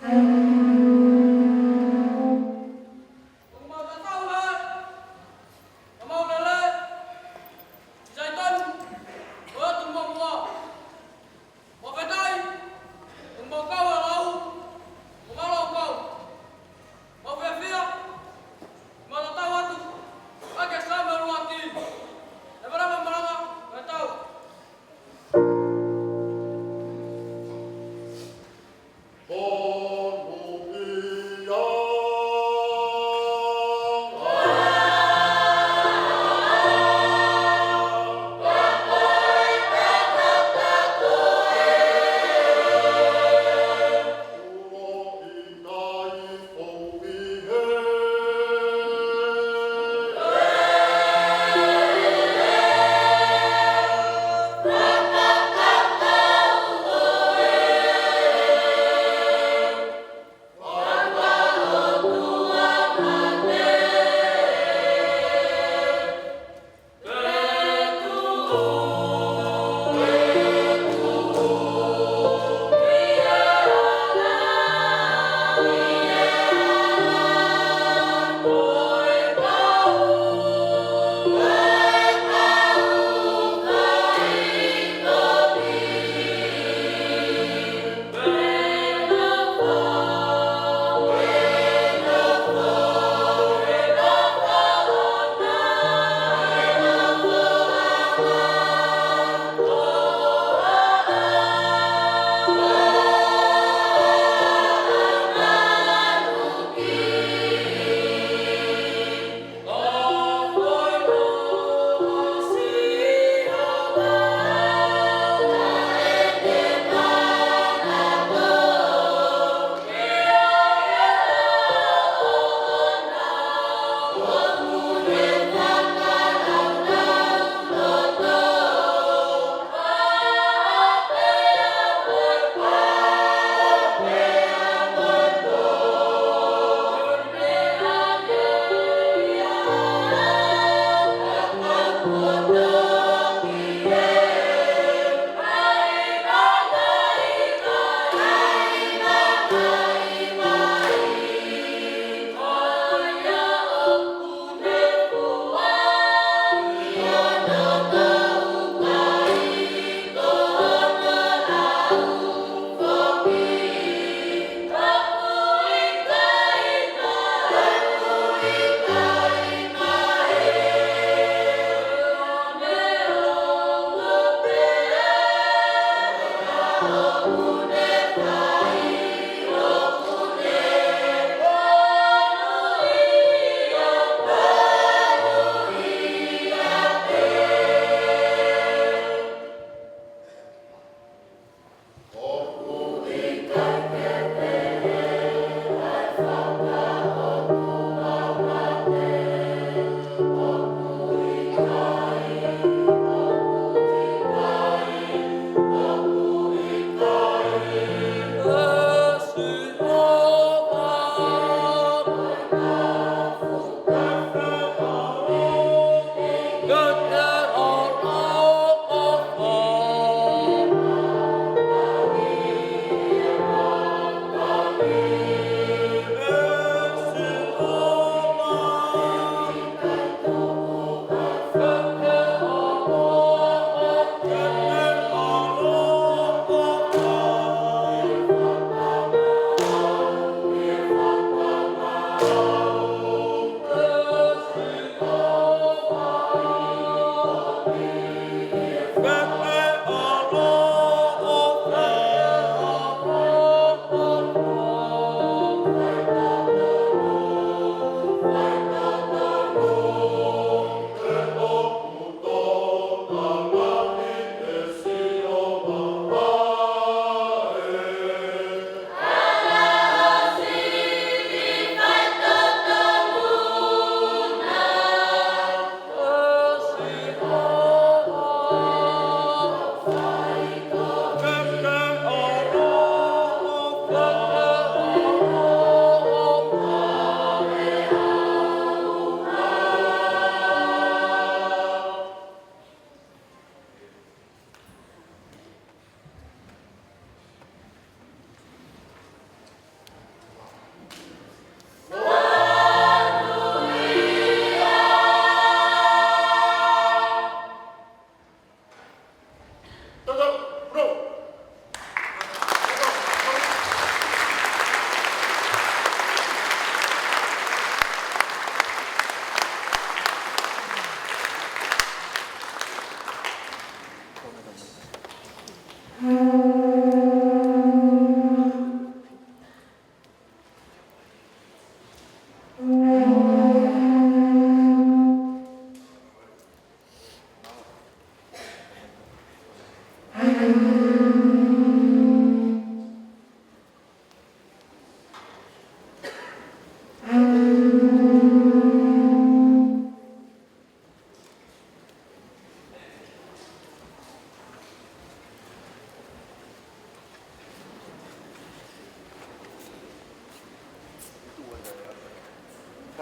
Speaker 3: Bon,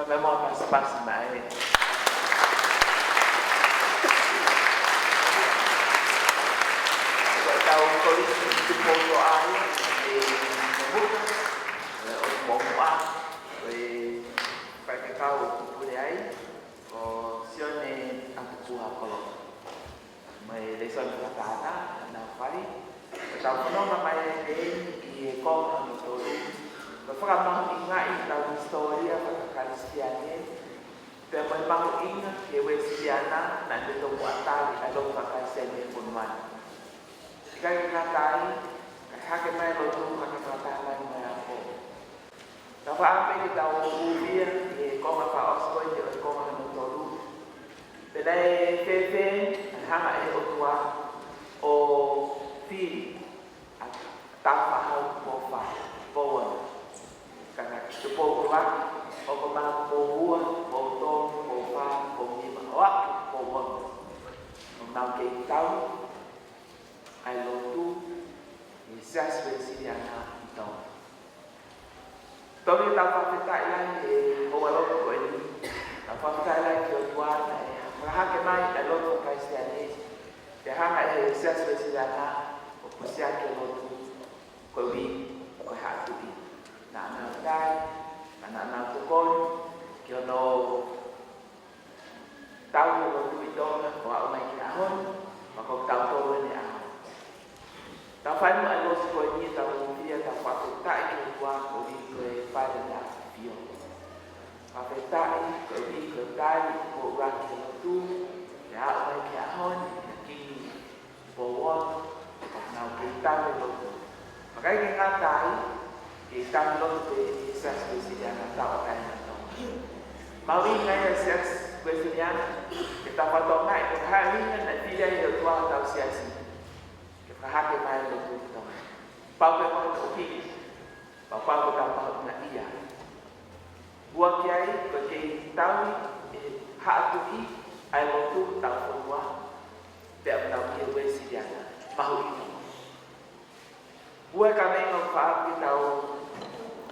Speaker 1: Vraiment passe mai. Tao có lý sự môn của ai thì bút một ba vì phải cái câu của đấy có siêu này ăn phù hợp kalau mày lấy son của ta đó là phải tao nó mà mày đến thì con là tôi và phát âm ngại tao historia và Kristianiแต่มันบางอิงเกี่ยวกับสิ่งนั้นนั่นเป็นตัวอัตตาที่เราต้องการเสนอผลมันการงานใดหากไม่รู้ตัวหากไม่ตามไม่มาพบแต่ว่าapa yang kita ubah ni kau apa osboy dia kau mana mentoru bedai fefe hang ai otwa o fi tak faham bofa bowen karena cepo kuat o kemang bohua botong bofa bomi awak bowen menang ke tahu ai lo tu isa spesialnya itu Tôi ta phải tại lại thì ông ấy nói với mình, ta phải tại lại kiểu qua này, mà hai cái mai là luôn một cái xe này, để hai ngày thì xe là một xe kiểu luôn, coi vì coi hạ tụi đi, nào đây, nào tụi con kiểu nó tao nhiều rồi tụi tôi và ông này cả hơn, mà còn tao tôi bên này tao phải mở lô coi như tao bây giờ tao phải tại kiểu qua của đi người phải là phiêu và phải tại cái đi cái cái bộ ra kiểu tu để ở đây khá hơn khi bộ hoặc nào cái tăng lên luôn và cái ngang cái thì tăng lên về sex với sự gian tạo cái mà vì ngay là sex với sự gian thì tao phải tóm lại được hai lý nhân là đi đây được qua tao sex và hai cái mai là tu tao bao cái con đầu tiên và qua cái tao bao là đi à buat kiai bagi tahu hak tu ai waktu tahu semua tidak tahu dia bersedia mahu itu buat kami ngomong kita tahu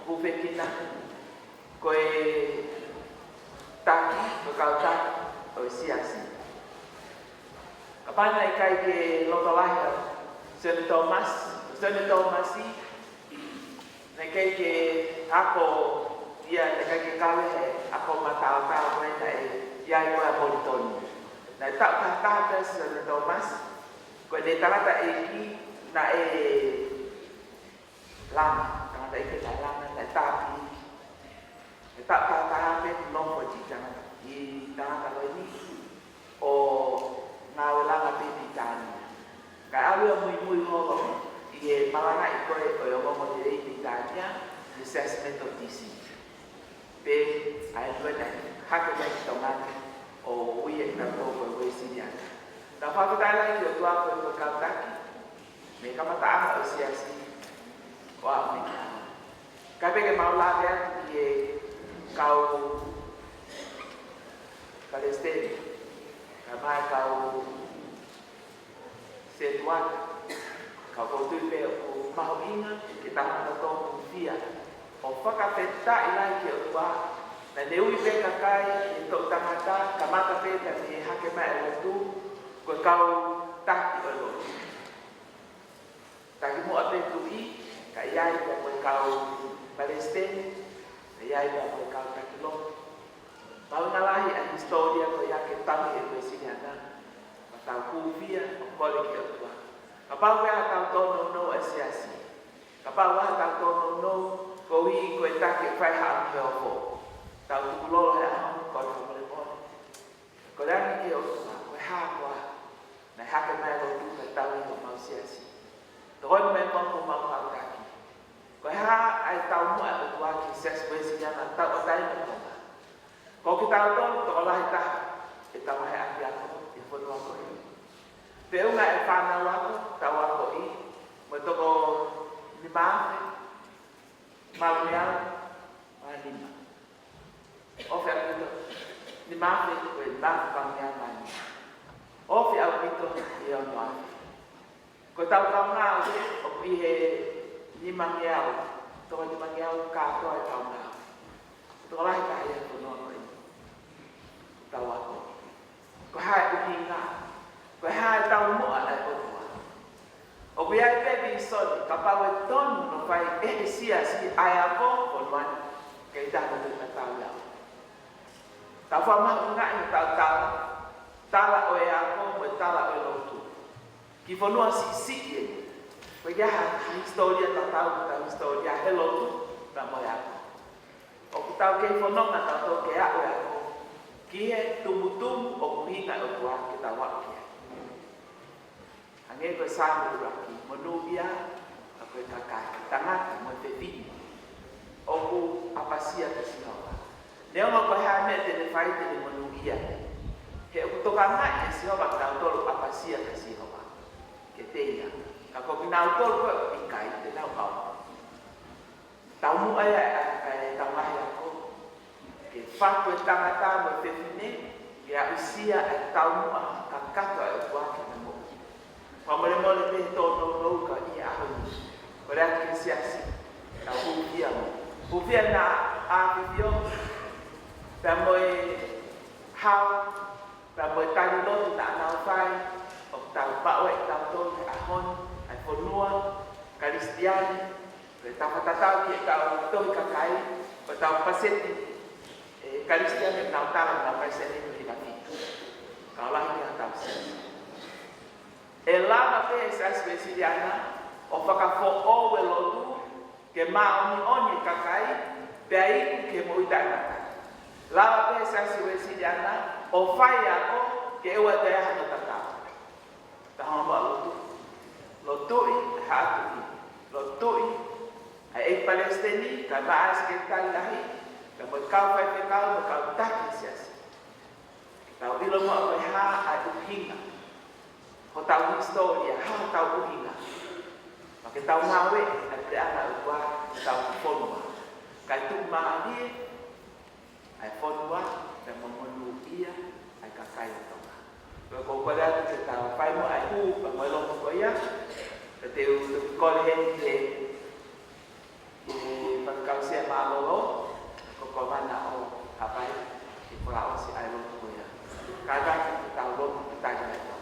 Speaker 1: buffet kita koi tadi bekal tak sia-sia apa nak kai ke loto lahir Saint Thomas nak kai ke aku dia nak kau aku tahu mai nak dia buat politon nak tak kata Saint Thomas kau dia tak ada lagi nak lam tak ada lagi lam nak tak kata apa nombor jangan di tangan kalau ini ngau lam apa di tangan cái áo mùi ngon thì malah nak ikut kalau mau jadi di tangannya assessment of disease pe ai luôn này hát cái này tổng ăn uy hiểm năng độ với sinh nhật đó phải cái này được qua với cao tác mình có tám ở CSC qua mình cái cái màu lá cái thì cao Palestine cái mai cao Sedwan cao cầu tươi về màu in kita nak tahu dia Opa kapeta ilai kiotwa. Na dewi pe kakai untuk tamata kama kapeta ni hakema elotu ko kau tak ilo. Tak mo ape tui kayai ko kau Palestine, kayai ko kau takilo. Mau ngalahi an historia ko ya ke tami e presidiana. Matau kuvia ko le kiotwa. Kapau ya tau no asiasi. Kapau wa tau no cô hi người ta kiện phải hạ theo phổ tàu tu lô là không còn không được thôi có đang kiểu phải hạ qua này hạ cái này rồi tu phải tàu đi một màu xe xí rồi mình con một màu màu cả có hạ ai tàu mua ở qua thì sẽ với sinh là tàu ở đây mình không có cái tàu đó tàu lại ta thì tàu hay ăn giang thì phân hoa có ý nếu ngài phan nào đó tàu hoa có ý mà tàu có đi bán Malmial lima. Ofe apito. Ni mafe ko ba pangya man. Ofe apito iyo no. Ko tau ka nga o pihe ni mangyao. To ni mangyao ka to ay tau na. To lai ka ya ko no no. Tau ako. Ko hai uhinga. Ko hai tau mo ala ko. O biai pe bi so ka pa we ton no fai sia si ai ako ko man ke ta no ta tau ya. Ta fa ma nga ni ta tala o ya ko mo tala o lo tu ki fo no si ye ko ya historia ta historia hello tu ta mo ya o ku ta ke fo no na ta to ke ya o ya ko ki he tumutum o ku hinga o tu ki ta wa ki ange ko sa mo ra ki mo no bia ko ta ka tanga mo te vi o ku apasia te sino Leo ko ha me te fai te monugia. Ke o to kanga e si hoba ka to apa sia ka si hoba. Ke te ia. Ka ko bina to ko ikai te na pa. Tau mu ai ai tau mai ko. Ke fa ko tanga ta mo te fine ke a usia e tau mu ka ka to e wa ke mo. Pa mo le mo le to no ka ia ho. Ko ra ke si asi. Ta hu ia mo. Hu ia na a video Ramoi hao Ramoi tani lo tu tak nau fai ok tau bawe tau to ahon ai fonua Kristian ke tau tatau ki tau to kakai ko tau paseti Kristian ke nau tala na paseti ni lagi kalah ki tau se ela pe esa spesialiana o faka fo o lo tu ke ma oni kakai pe ai ke mo ida Lava pesa si wesiliana o fai ako ke ewa te ha no tata. Ta hamba lotu. Lotui hatu. Lotui ai Palestini ka baas ke talahi ka mo ka fai ke ka mo ka taki sias. Ta ilo mo ha atu hinga. Ho ta historia ha ta hinga. Maka ta mawe ate ana uwa ta forma. Ka tu ma ni ai fonua te momonu ia ai kakai toka. Ko pada te ta fai mo ai hu pa mo lo ko ia te u ko le te pa ka se ma lo ko mana o hapai ki pra o si ai lo ko ia. Kada ta lo ta ja to.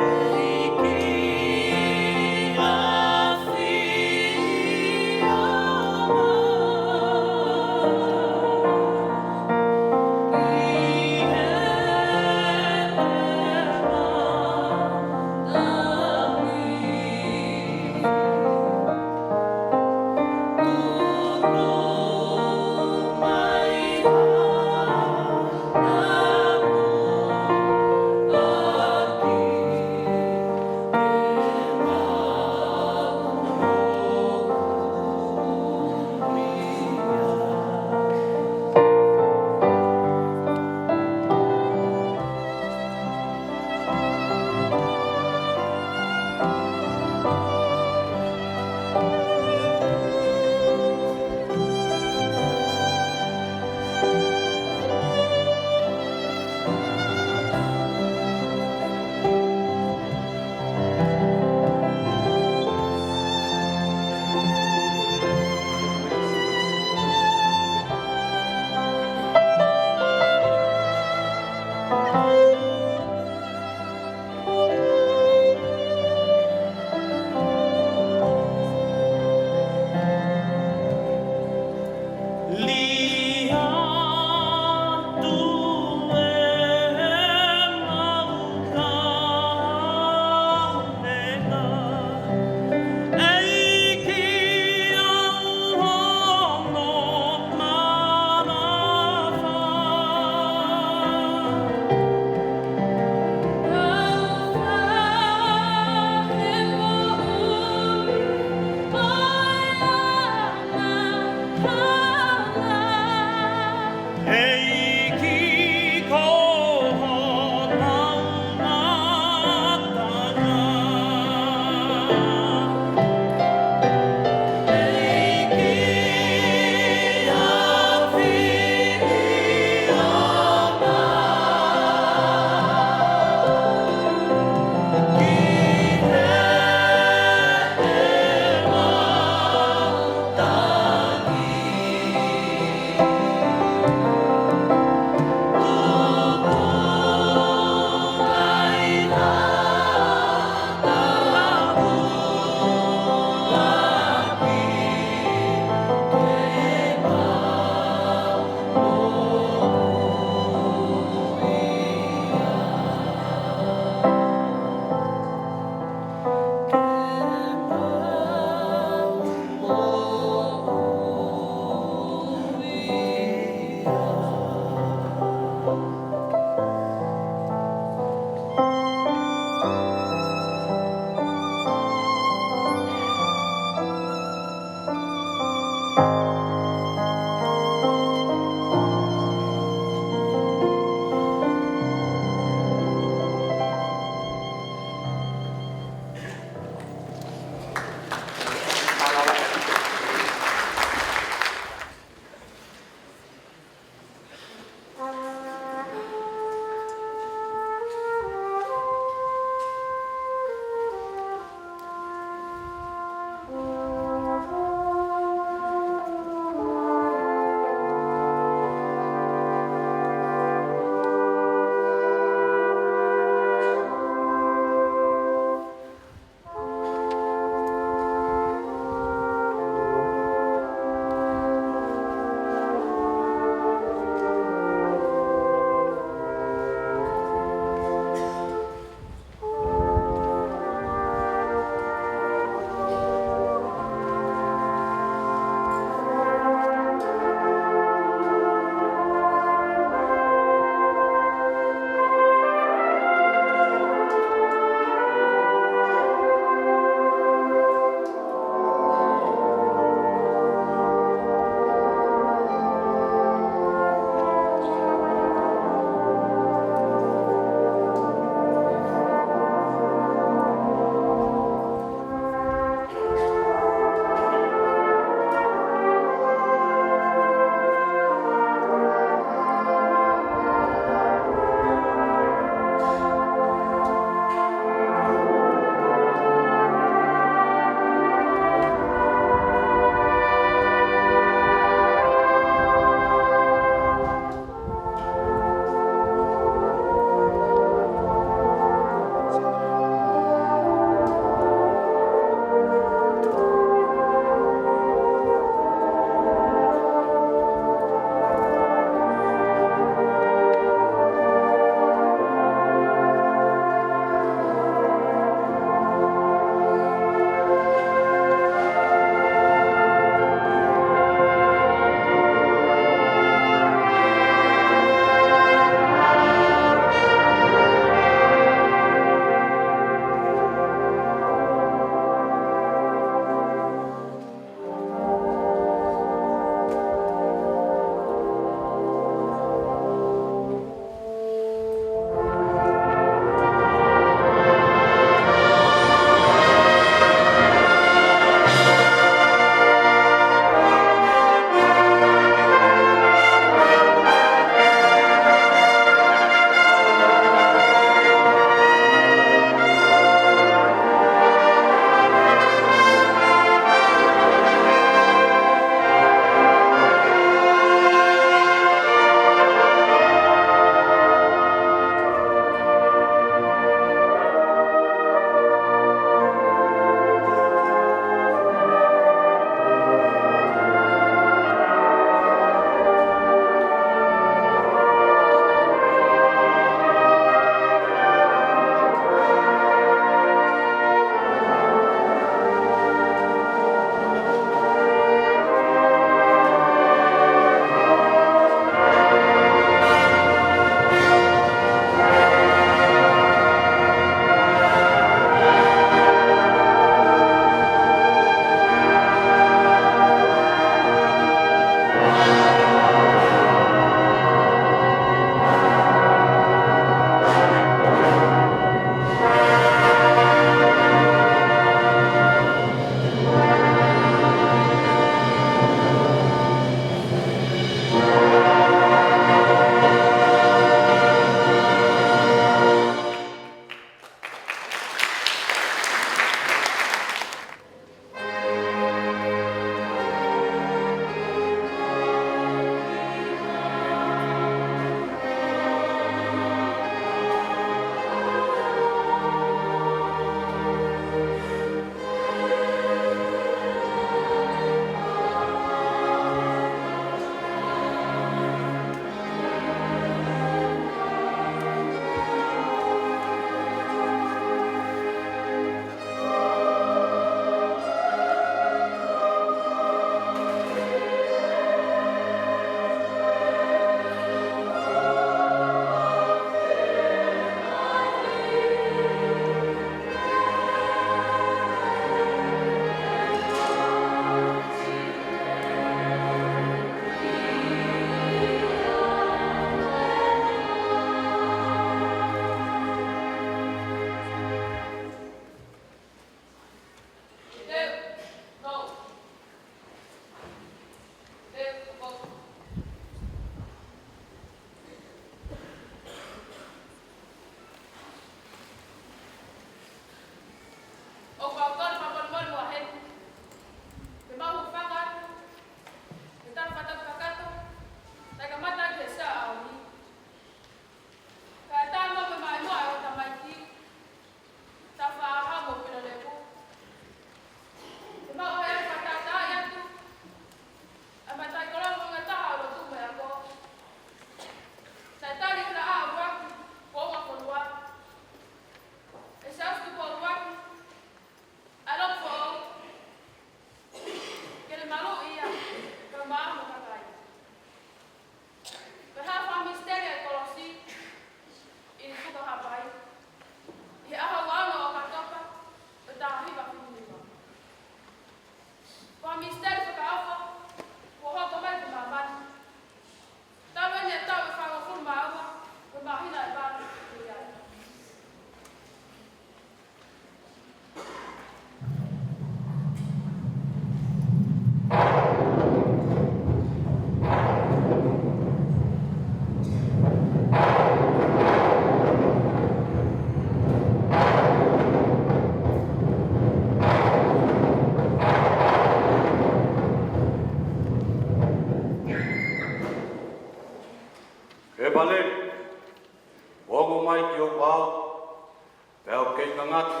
Speaker 4: o kei ngangati.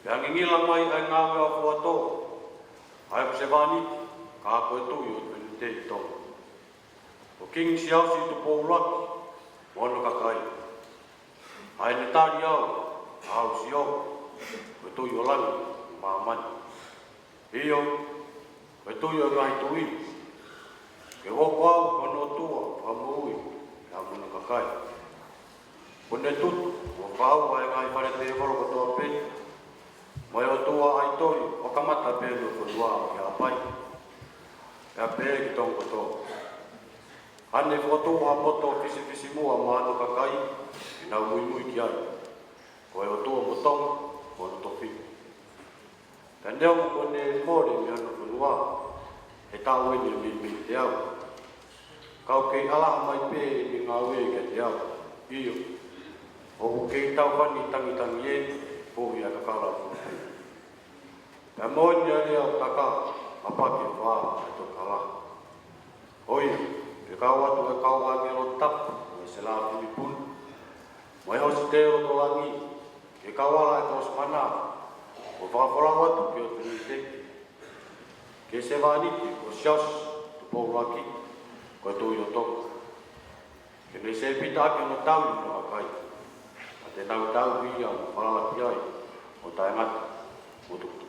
Speaker 4: Pea ngingila mai ai ngā mea fuato. Ai ko se vaniti, ka koe tui o tui te i tonu. O king siausi tu poulaki, mono kakai. Ai ne tari au si au, koe tui o langi, mamani. Iyo, koe tui o ngai tui. Ke woko au, kono tua, whamui, ka mono kakai. Kone tutu, o whau ai ngai whare te whoro katoa peni. Mai o tua ai tori, o kamata pēnu o whanua ki a pai. Ea pēe ki tongo katoa. Hane whatua moto fisi mua māno kakai, ki nau mui ki ai. Koe o tua motonga, kono tofi. Ka neo mo kone mōre mi anu whanua, he tau eni mi te au. Kau kei ala mai pēe ni ngā ue ke te au. Iyo. O kei tau whani tangi e, pohi a kakala fuku. Ka mōni a rea o taka, apake whā e to kala. Oia, ke kau atu e kau a mero tapu, e se la whini punu. Mai hosi te o to langi, ke kau ala e tos mana, o whakakorau atu ki o tuni te. Ke se wāniti, o sias, tu pōraki, ko tui o toku. Ke nei se pita ake no tauri no akai. A te tau hia o whalawati ai, o tae ngata, o tukutuku.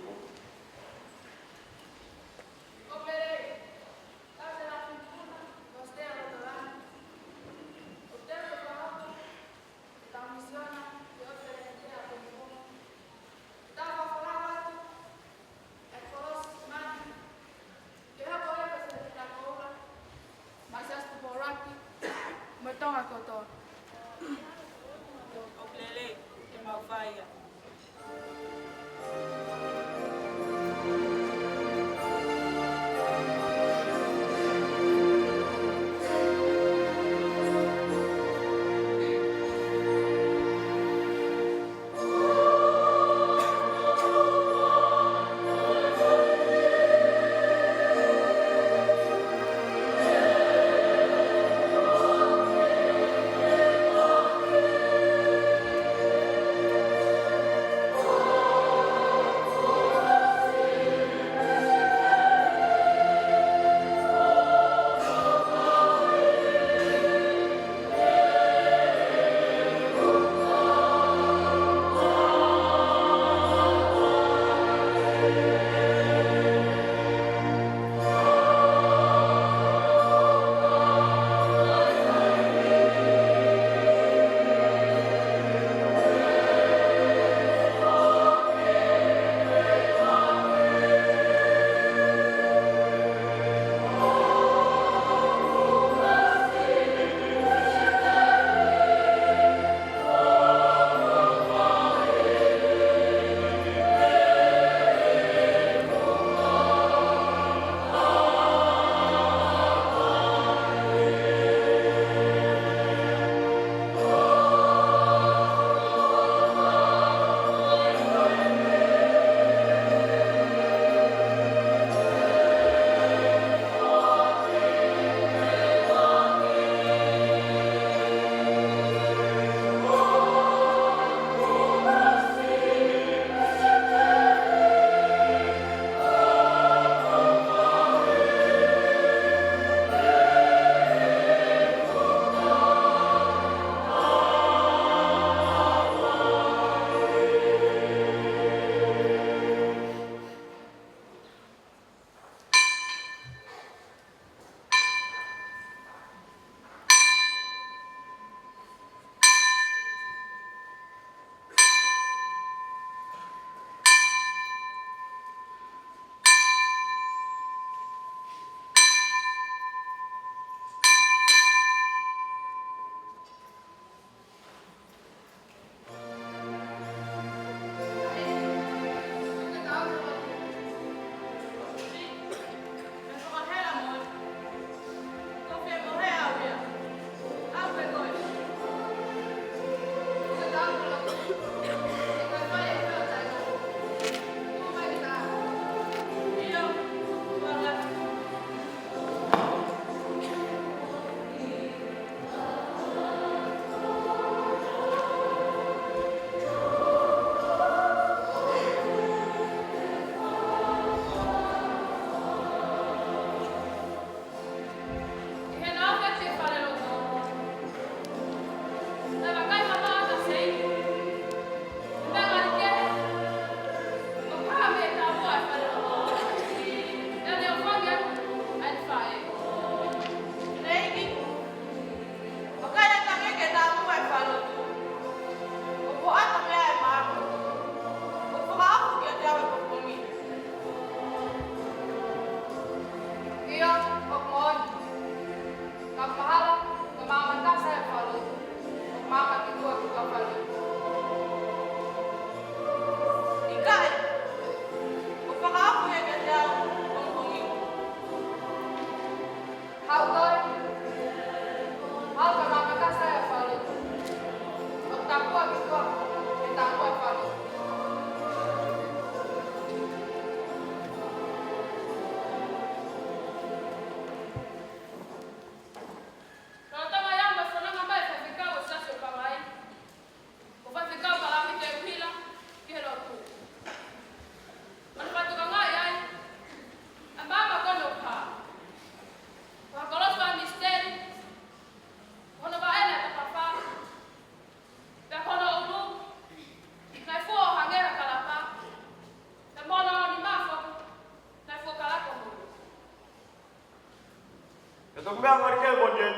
Speaker 4: mea ngari ke bonye.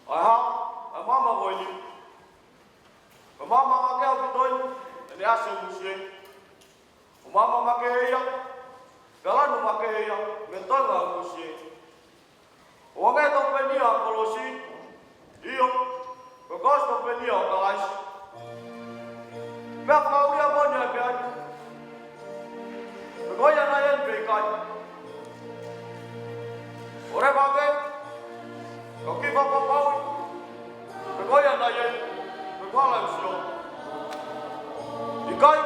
Speaker 4: Ai ha, ai mama bonye. Mama ngake au pitoi, ene ase musie. Mama make ia, galanu make ia, me toinga musie. O nge to penia kolosi, iyo, kogos to penia kalais. Mea kauria bonye piani. Koya na yen bekai. Ore bage. Koki bapa pau. Koya na yen. Koala usio. Ikai.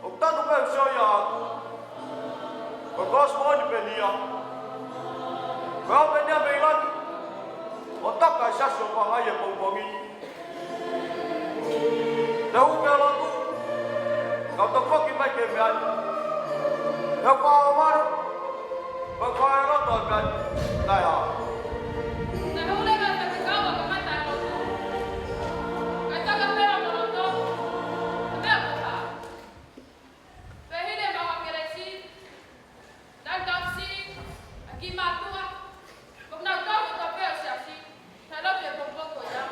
Speaker 4: Oktanu pe usio ya. Kogos moni penia. Kau penia belan. Otak kai sasyo pangaye pongpongi. Teu pelatu. Kau tokoki mai ke meani. Eu qual mano? Eu qual é o nome da daí?
Speaker 5: Não vou levar essa calma que vai dar no outro. Vai estar gastando no outro. Não é boa. Ferride mau ageresi. Dan taksi. Aqui matua. Como não toca o papel se assim. Tá lá para o pouco já.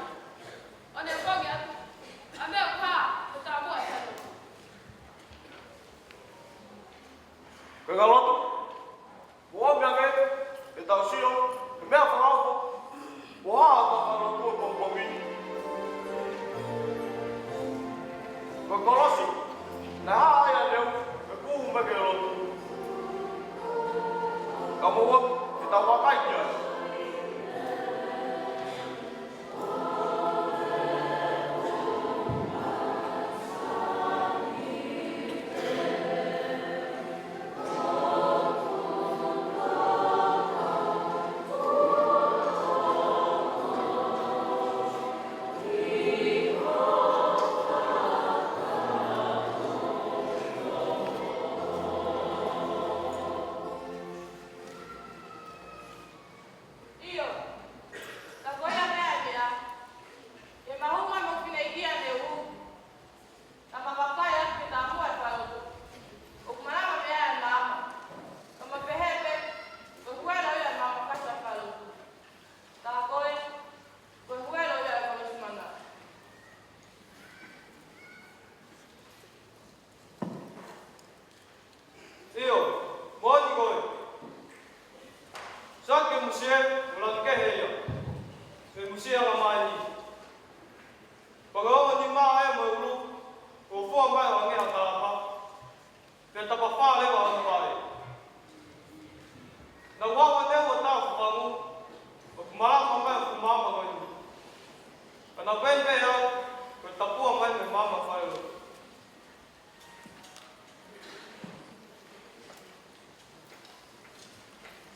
Speaker 5: Onde eu vou ganhar? A meu pai. Eu tá boa essa.
Speaker 4: Pegaloto, boa minha vez, então se eu, minha fralda, boa para o teu compromisso. Pegalosi, na área eu, eu vou pegaloto. Kamu wak, kita wakai dia.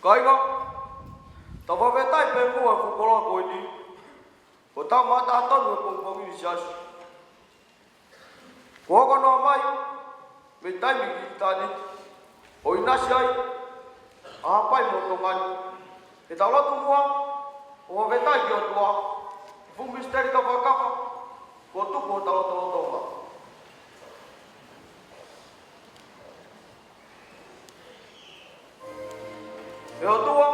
Speaker 4: Kainga, tava vetai pe mua ku kola koini. Ko ta mata tonu ko kongi sias. Ko kono mai, vetai mi kitani. O inasiai, apai motongan. E tala tu mua, o vetai ki otua. Fu misteri ta vakafa. Ko tu ko tala tala tonga. E o tua,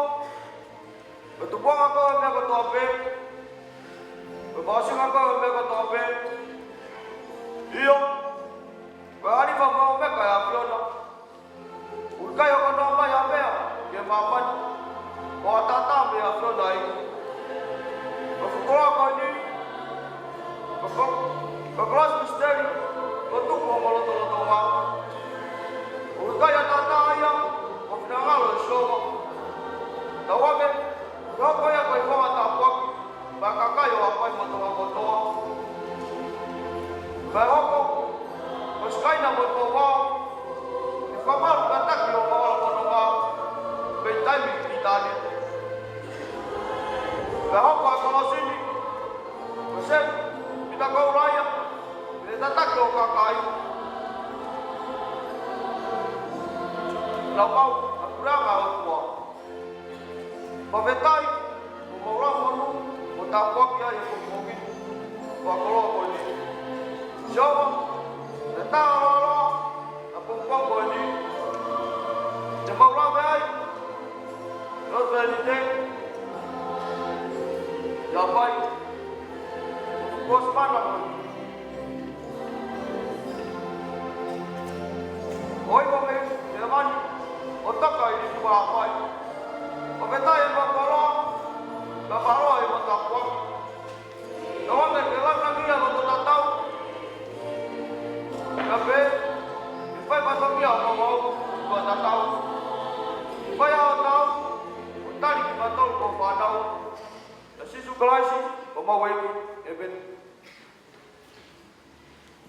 Speaker 4: e tu buang ako me ko tope. E basing ako me ko tope. Iyo, kari pa mo me kaya fiona. Ulkay ako no ma ya me, ke mapan. Ko tata me ya fiona ai. Ko fukura ko ni. Ko cross misteri. Ko tu ko mo lo to ma. Ulkay tata ya, ko finangalo show. Tawage, yoko ya kwa iwa tapok, bakakayo apai motoa. Bahoko, oskai na motoa, ifamaru kataki o kawa motoa, betai mi kitani. Bahoko akolosini, osem, kita kau raya, betataki o kakai. Lapau, akuranga o tua. Pavetai, o mauramo, o tapokia e o mogi, o akologo ni. Showa, e taororo, a pompongo ni. Te maurame ai, nos venite, Oi ko me, te mani, o taka i ni tua pai. O me tai e makara, ka paroa i matakwa. Ka wame ke lana mia o to tatau. Ka pe, i pai matamia o mamau, tua tatau. Pai ao tau, o tari ki matol ko whanau. Na sisu kalaisi, o maweki, e ben.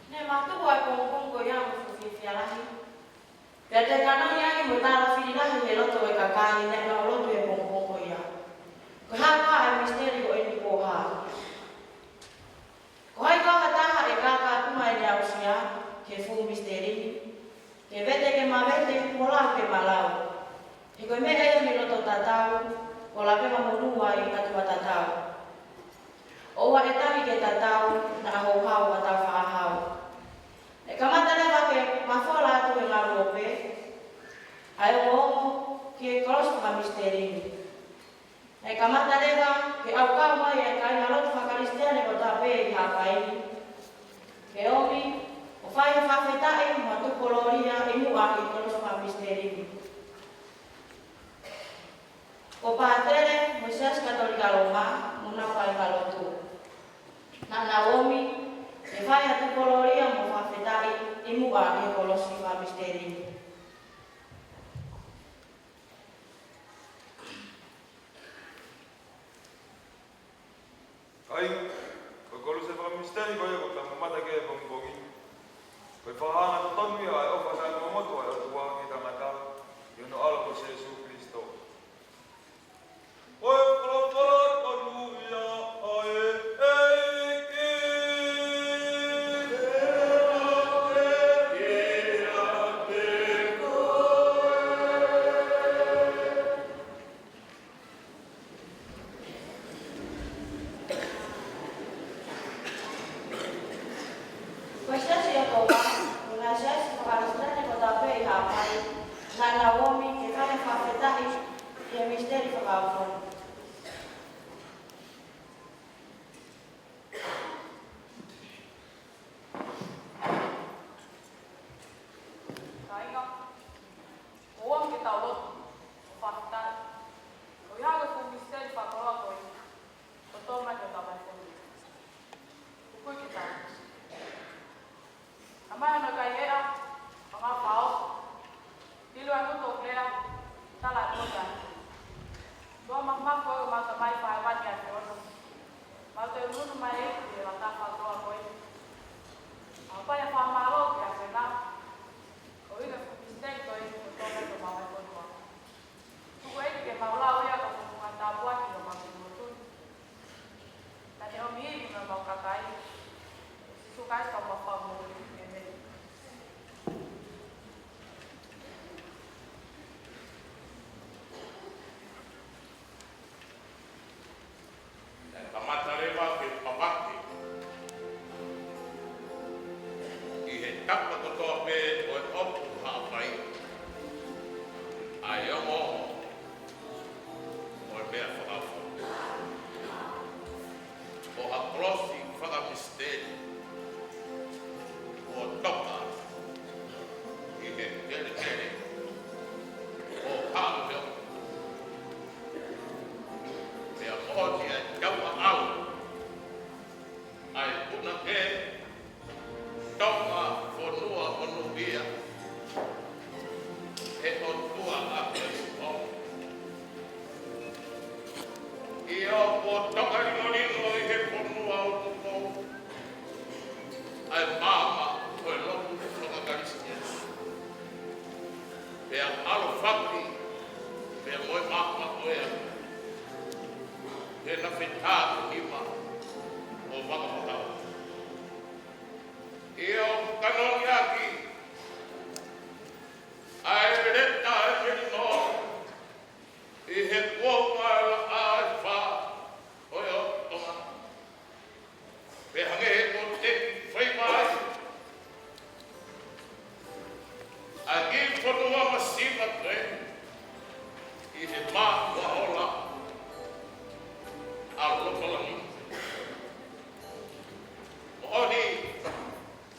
Speaker 6: Ne matu ai kong ko yang fifialahi. Pea te kanang yangi mo tara whilahi he loto e kakai ne na loto e kong ko ya. Ko haka ai misteri o eni ko ha. Ko hai ka hataha e kaka kuma e au sia ke fu misteri. Ke vete ke ma vete mola ke malau. E ko me e mi loto tatau ko la pe ma monua i atua tatau. O wa e tahi ke tatau na ho hau atau wha hau. E kamata lewa ke mafola atu e ngaru ope, ai o ke kolos ka misteri. E kamata lewa ke au kau mai e kai ngalot whakaristiane ko tape i hapai. Ke omi, o whai whawhetai matu koloria i mua ki kolos ka misteri. O pātere, Moises Katolika Roma, muna whai kalotu. Na Naomi, e whai atu koloria mo whawhetai i mua ki kolos ka misteri.
Speaker 7: Ai, ko kolos e misteri ko ia ko ta mamata ke bongbongi. Ko whahana ko tongi ai o whasai no moto ai o tua ki tangata. I ono ala ko Jesu Kristo. Oi, alleluia,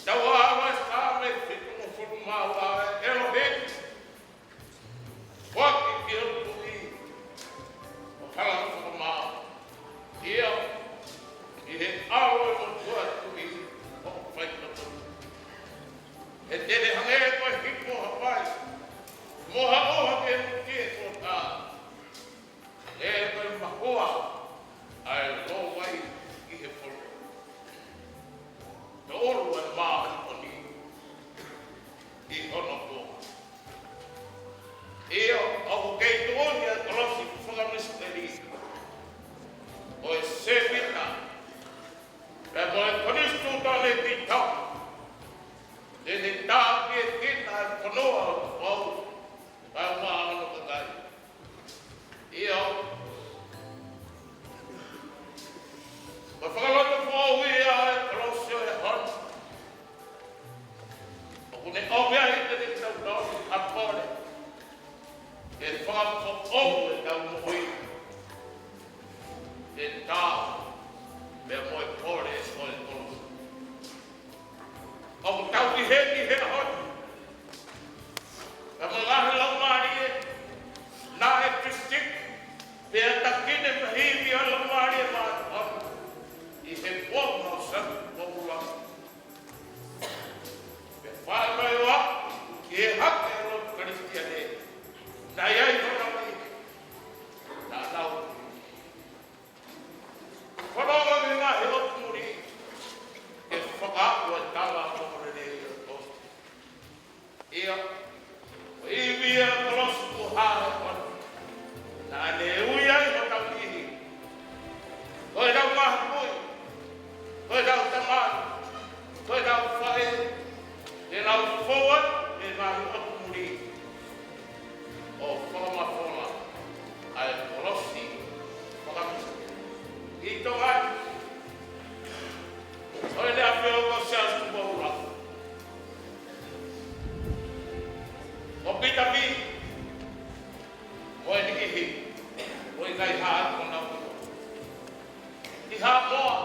Speaker 8: Tawa wa sa me fitu mo fu ma wa elo Tene tāke tēnā whanoa o te whau. Kai o māhano ka kai. Ia o. Ka whakalota whau ia e Kolosio e hana. O kune o mea i tene tau tau a kore. E whakapoko e tau mohi. E tāu. Mea moe kore e soe Kolosio. O tau ki he hana. Ka mga lau maari e. Nā e Kristik. Pea takine mahimi a lau maari e maari. I he pōma o saku pōmula. Pea whārai o a. Ki e hake e roto Kristiane. Nā iai hana mai. Nā nau. Whanonga me ngā he roto muri. E whakāpua e tāla mōre ne i o tō. Ia. O iwia Kolosio ko hāre whanu. Nā ne ui ai o tau ihi. Koe rau maha koi. Koe rau tamānu. Koe rau whae. E rau forward. E mahi o muri. O whamawhona. Ai Kolosio. Whakamusa. I tō ai. Koe lea whio ko seas tu mōra. O pita mi. Koe ni ihi. Koe kai haa ko nau. I haa moa.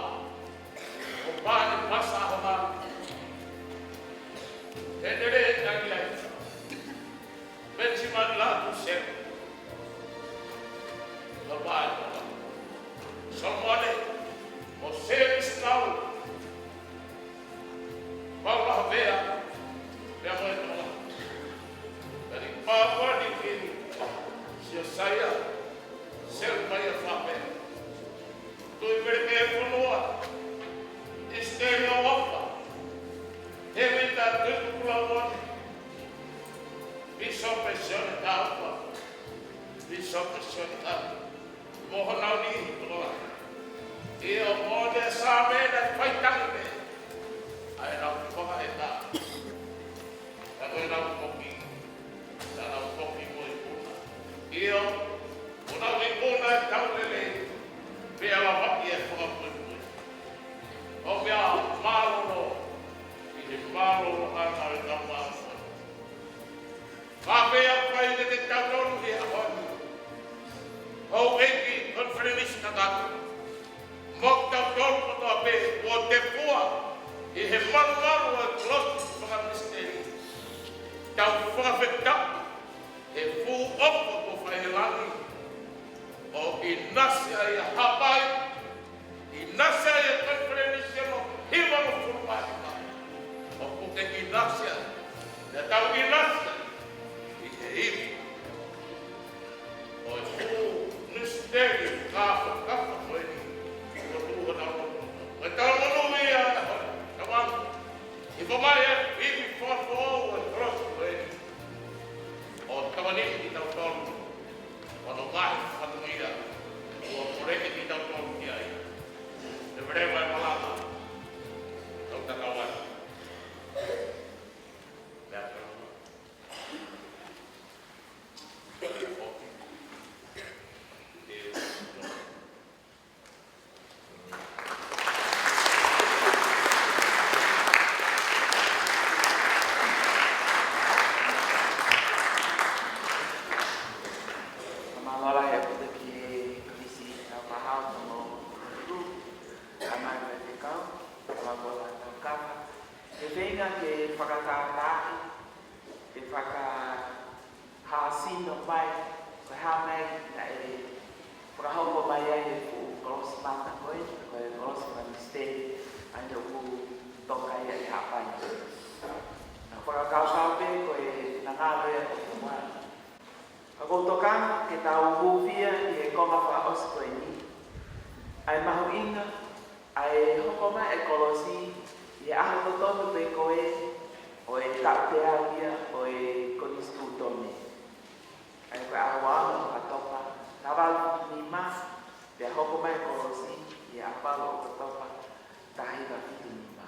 Speaker 8: O pāne pasa ho mā. Tēnere e tangi ai. Benjamin Latu Seru. O pāne ho mā. Salmone. O Seru Snau. Paula Havea. Pea moe tōna. Dari Papua New Guinea. Sia saya. Seru mai a whapea. Tui mere me e whanua. Isteri o wapa. He wita tuku kula wane. Bishop e sione tāua. Bishop e sione tāua. Moho nau ni tola. Ia o mōne sā mena whaitangi me. Ai rau whaka e tā. Ka koe rau koki. Ka rau koki mo i puna. Ia o nau i puna e taurele. Pea la waki e whakapui pui. O mea māloro. I he māloro ana e tau māloro. Whapea whai ne te tauronu he ahoni. Hau eki konferenista tāku. Mok tauronu ko tō pe. O te pua. I he maru e Kolosio whakamisteri. Tau whakawhetapu. He fu opo ko whaelangi. O i nasia i a hapai. I nasia i a konferenisia no hiwa no furumatika. O kute i nasia. Te tau i nasia. I he iwi. O i fu misteri kafa koeni. O tuha na roto. O tau monumi a Kawangu. I whamai e iwi whafo o e Kolosio koeni. O tawaniki i tau tolu. Wano ngahi whatuira. O poreke i tau tolu ki ai. Te vrewa e malama. Tau takawai. Mea karama. Oki.
Speaker 1: Malala he puta ki kisi na pahau no ru. Ana te kau. Wagola tau kapa. Te venga ke whakatātāhi. Te whakahāsino mai. Koe hā mai na e whakahaupo mai ai e fu Kolosio pāta koe. Koe Kolosio whamisteri. Aina fu toka ia e hapai. Na whakakaukau pe koe na ngāwe o te mai. A koutoka ke tau hūwhia i e konga wha osko e ni. Ai mahu inga, ai hokoma e Kolosio i e aho totonu pe koe o e tau te awia o e konistu tome. Ai koe aho wāma o katopa, tawalu ni ma, pe hokoma e Kolosio i e apalo o katopa, tahira fitu ni ma.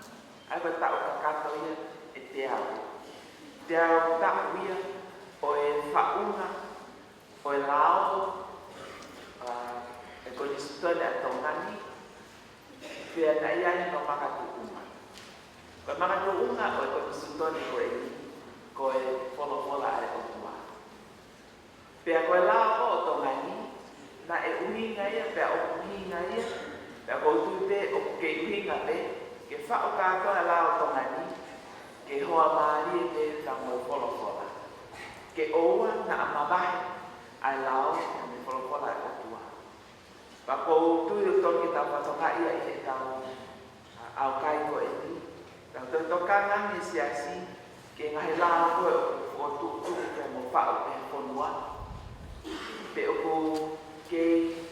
Speaker 1: Ai koe tau kakato ia e te awia. te au takuia o e whaunga o e lao e konisutone a tongani pia na iai no makatuunga. Ko makatuunga o e konisutone ko e fola ai o tua. Pia ko e lao o tongani na e uhinga ia pia o uhinga ia pia ko tupe o ke uhinga pe ke whao kātoa e lao tongani ke hoa maari e te tango fola. Ke oua na amabahe ai lao me fola e o tua. Pa ko tui o toki tau patonga ia i he tau au kai ko e ni. Tau te toka ngangi siasi ke ngahi lao koe o tuku ke mo whao pe konua. Pe o ko ke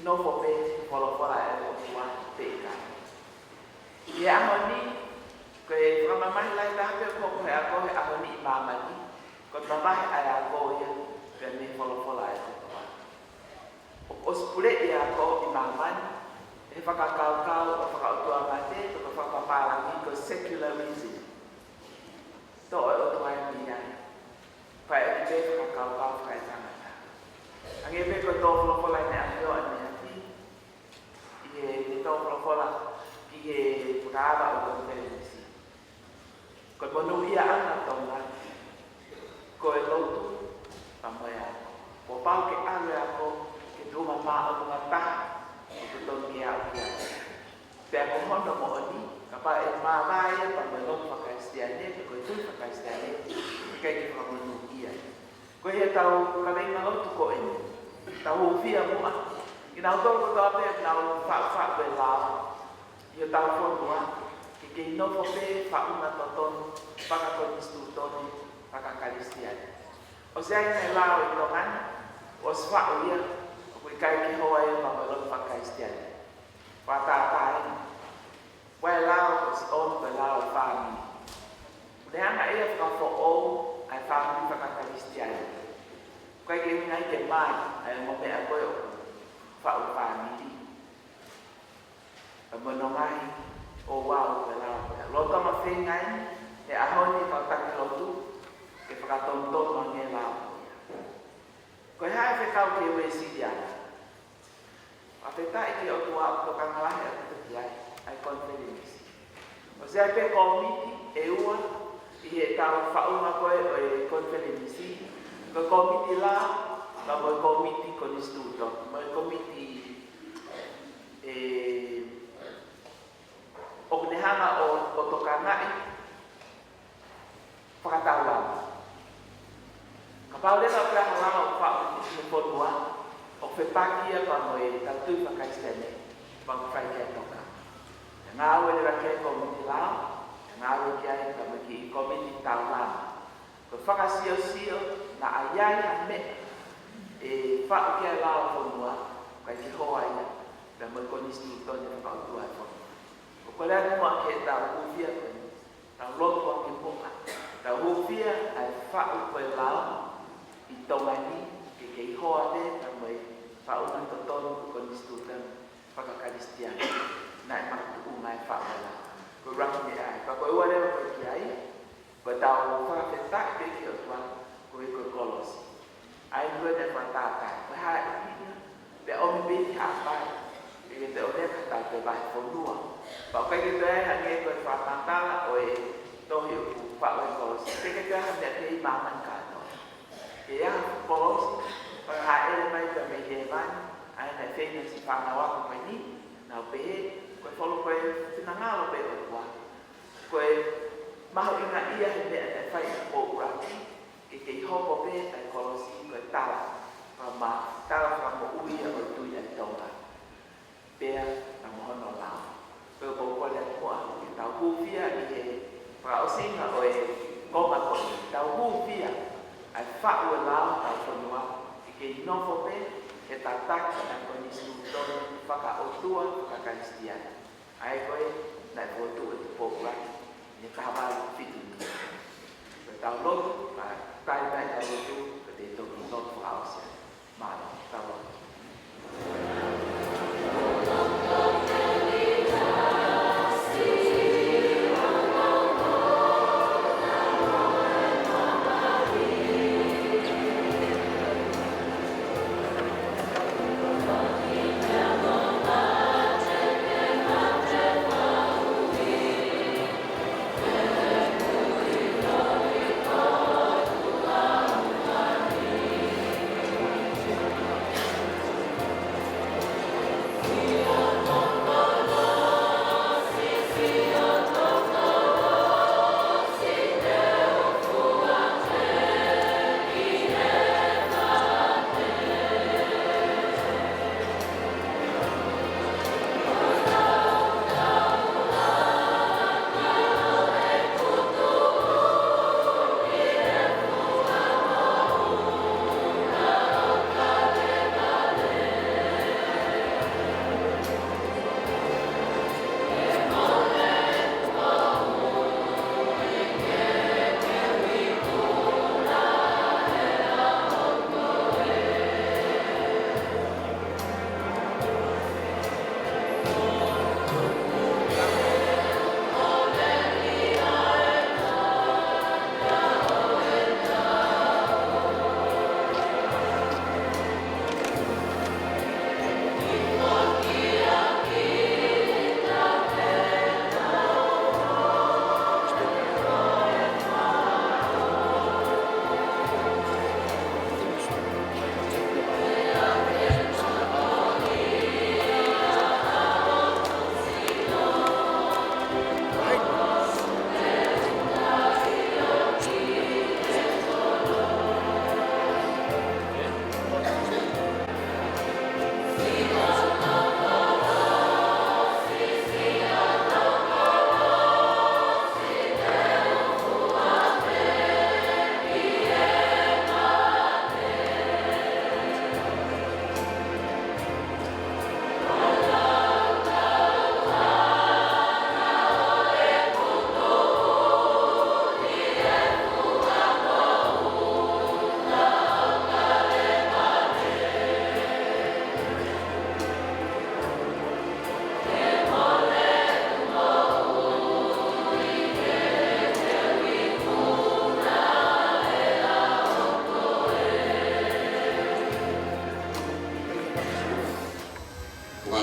Speaker 1: nofo pe fola e o tua te ikai. Ia ahoni, koe whamamahi lai tape o koko he ako he ahoni i mamani. Ko mamahi ai ako ia pe me fola e o tua. O spule i ako i mamani, he whakakau o whakautua mate, o whakapaparangi ko secularism. To o tua e miai. Pai e te whakakau whakai tangata. Ange pe ko tō fola ne ahio ane ati. I he tō fola ki he whakaaba o tō televisi. Ko monu ia ana tonga. Ko e lotu pamoe ako. Ko pau ke awe ako ke tūma pā o mga taha o te tonu ki au ki au. Pea ko hono mo oni, ka pā e māwaia pamoe lotu whakaistiane, ko e tui whakaistiane, kai ki whamonu ia. Ko he tau kawenga lotu ko ene. Tau hufia mua. I nau tōko tō ape, nau wha koe lao. I o tau whonua, ki kei nofo pe whaunga to tonu, whakakonistu tonu, whakakaristiane. O se aina e lao i tongani, o se whao ia, o koe kai ki hoa e pamalon whakaistiane. Whatātāi. Wai lao o se onu koe lao e whāmi. Reanga e whakafo ou, ai whāmi whakakaristiane. Koe ke wingai ke mai, ai mo mea koe o whao whāmi. Monongai o wau koe lao koe. Loto ma whengai, e ahoni kau taki lotu, ke whakatontono nge lao koe. Koe hae whekau ke ue siriana. A whetai ke o tua o kangalahi a tutuki ai konferenisi. O se ai pe komiti e ua, i he tau whaunga koe o e konferenisi. Ko komiti la, ka mo komiti konistuto, mo komiti o kunehanga o tokangai whakatauanga. Ka paulena o prahalama o whao ni whonua, o whepakia pa mo e tautui whakaistene, pa mo whaikia toka. E ngā ue le rake komiti lao, e ngā ue kia e ka mo ki komiti taulama. Ko whakasio na aiai ha mea, e whao kia lao whonua, kai ki hoa ia, ka mo konistu tone whakautua e whonua. Ko lea mua ke tau hufia koe, tau lotu a ke poka. Tau hufia ai whau koe lao i tongani ke kei hoa te tau mai whau na totonu konistutan whakakaristiani. Nai makatu ungai whau lao. Ko rahi me ai. Ka koe ua lewa koe ki ai, ko tau whakawhetak pe ki o tua koe koe kolosi. Ai nue ne whatātai. Koe hae ukia, pe omi beti haapai. Ke te ore ka tau te vai whonua. Pau kai ke tue hange koe whātangtala o e tohi o ku whao e kolosi. Te ke tue hange te i māman kātoa. Ke ia kolosi, pang hae ele mai ka me he mani, ai nei whena si whanau ako mai ni, nau pehe, koe wholo koe tinangalo pe o tua. Koe maho inga ia he mea te whai o uraki, ke kei hoko pe ai kolosi koe tala. Pama tala whamo uia o tui ai tonga. Pea na mohono lao. Pea kōkole mua, ki tau hūwhia i he whakaosinga o e konga koni. Tau hūwhia ai whau e lao tau whanua, i kei nofo pe, e tataki na koni sūtono whakaotua whakakaristiana. Ai koe, nai kōtu e te pōkuraki, ni kahawari whitu. Tau lotu, tai mai tau lotu, ka te toki notu whakaosia. Māno, tau lotu.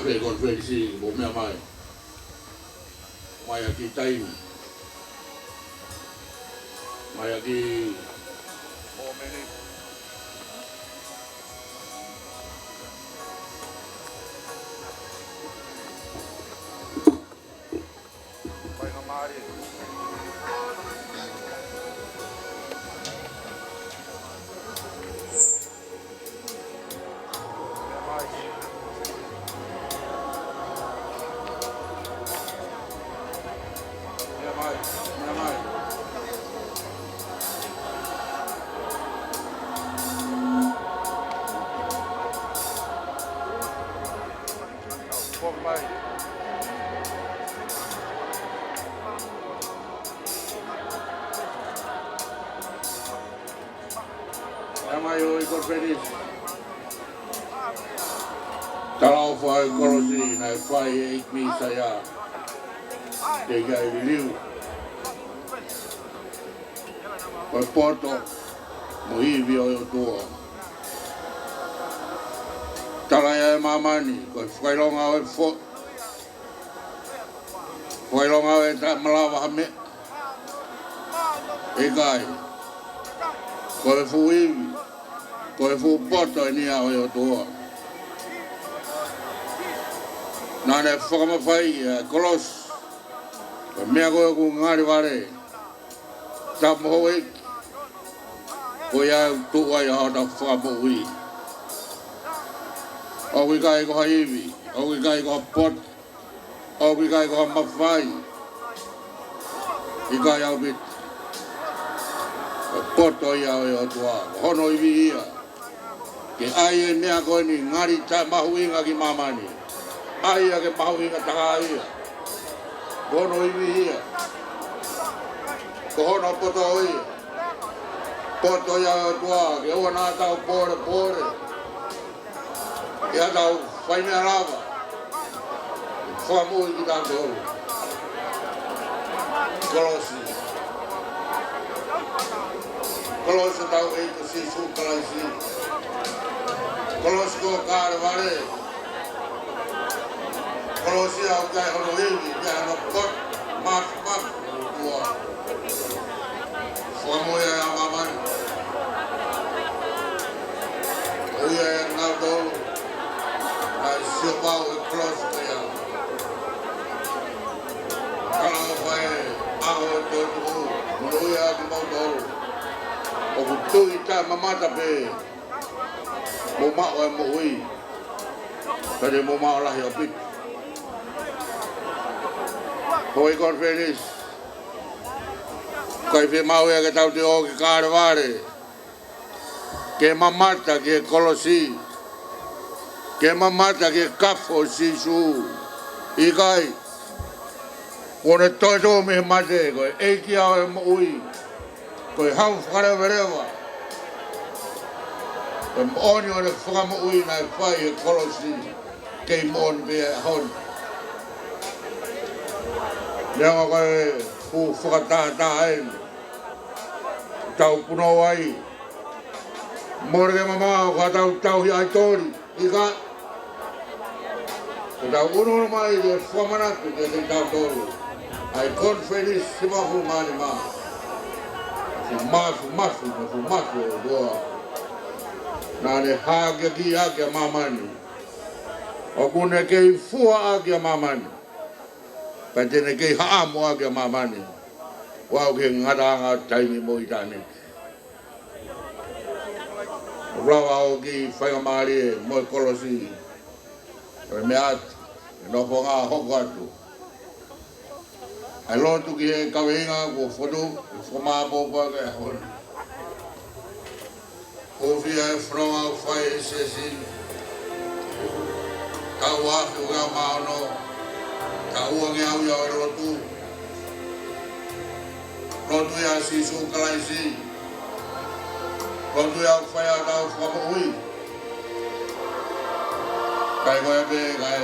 Speaker 9: pe konferensi mo mea mai. Mai aki taimi. Mai aki
Speaker 3: Momeni. Mai ngamari.
Speaker 9: Amayo i konferensi. Talau fai kolosi na fai e misa ya. Te gai liu. Koi poto mo iwi o tua. Talaya e mamani koi whailonga o e fo. Whailonga o e ta malawa hame. E gai. Koi fu iwi. Koi fu poto ni a o tua. Nane whakamawhai kolos. Koi mea koe ku ngari ware. Tamu ho eki. Koi au tuai a hata whakamuhui. Oki kai koha iwi. Oki kai koha pot. Oki kai koha mawhai. I kai au bit. Poto ia o tua. Hono iwi ia. Ke ai e mea koe ni ngari ta mahuinga ki mamani. Ai a ke mahuinga taka ia. Hono iwi ia. Ko hono poto ia. Poto ia o tua. Ke ua nā tau pore pore. Ia tau whainea rawa. Whamui ki tau tolu. Kolosi. Kolosi tau eitu si sukalaisi. Kolosi ko kāre ware. Kolosi au kai hono hiwi. Kia no pot. Maf. Tua. Whamui a mamani. Uia e ngau tolu. Ai siopau e kolosi ko ia. Kalau whae aho e tolu. Uia ki mau tolu. O ku tui ta mamata pe. Mo mao e mo hui. Kade mo mao lahi o pit. Hoi konferis. Koi whi mau e ke tau te o ki kāre ware. Ke mamata ke kolosi. Ke mamata ke kafo sisu. I kai. Kone toi tō me mate koe. Eiki au e mo hui. Koe hau whakarewerewa. Koe mooni o ne whakama ui nai whai e kolosi. Kei mooni pe e hon. Leanga koe fu whakatātā en. Tau puno wai. Mōreke mamao ka tau hi ai tori. Ika. Ko tau unono mai ke whamanatu ke te tau toru. Ai konferis simafu mani maa. Mafu o doa. Nane hākia ki ākia mamani. O kune kei fua ākia mamani. Pai tene kei haamu ākia mamani. Wau ke ngaranga taimi mo i tāne. Rawa o ki whaingamari e mo i kolosi. Pai me atu. E nofo ngā hoko atu. Ai lotu ki e kaweinga ko whotu, whamāpopa ke hon. Kowhia e whanonga o whai e sesi. Ka uafi o ngā maono. Ka uangi au iau e lotu. Lotu ia sisu kalaisi. Lotu ia whai a tau whamaui. Kai koe pe kai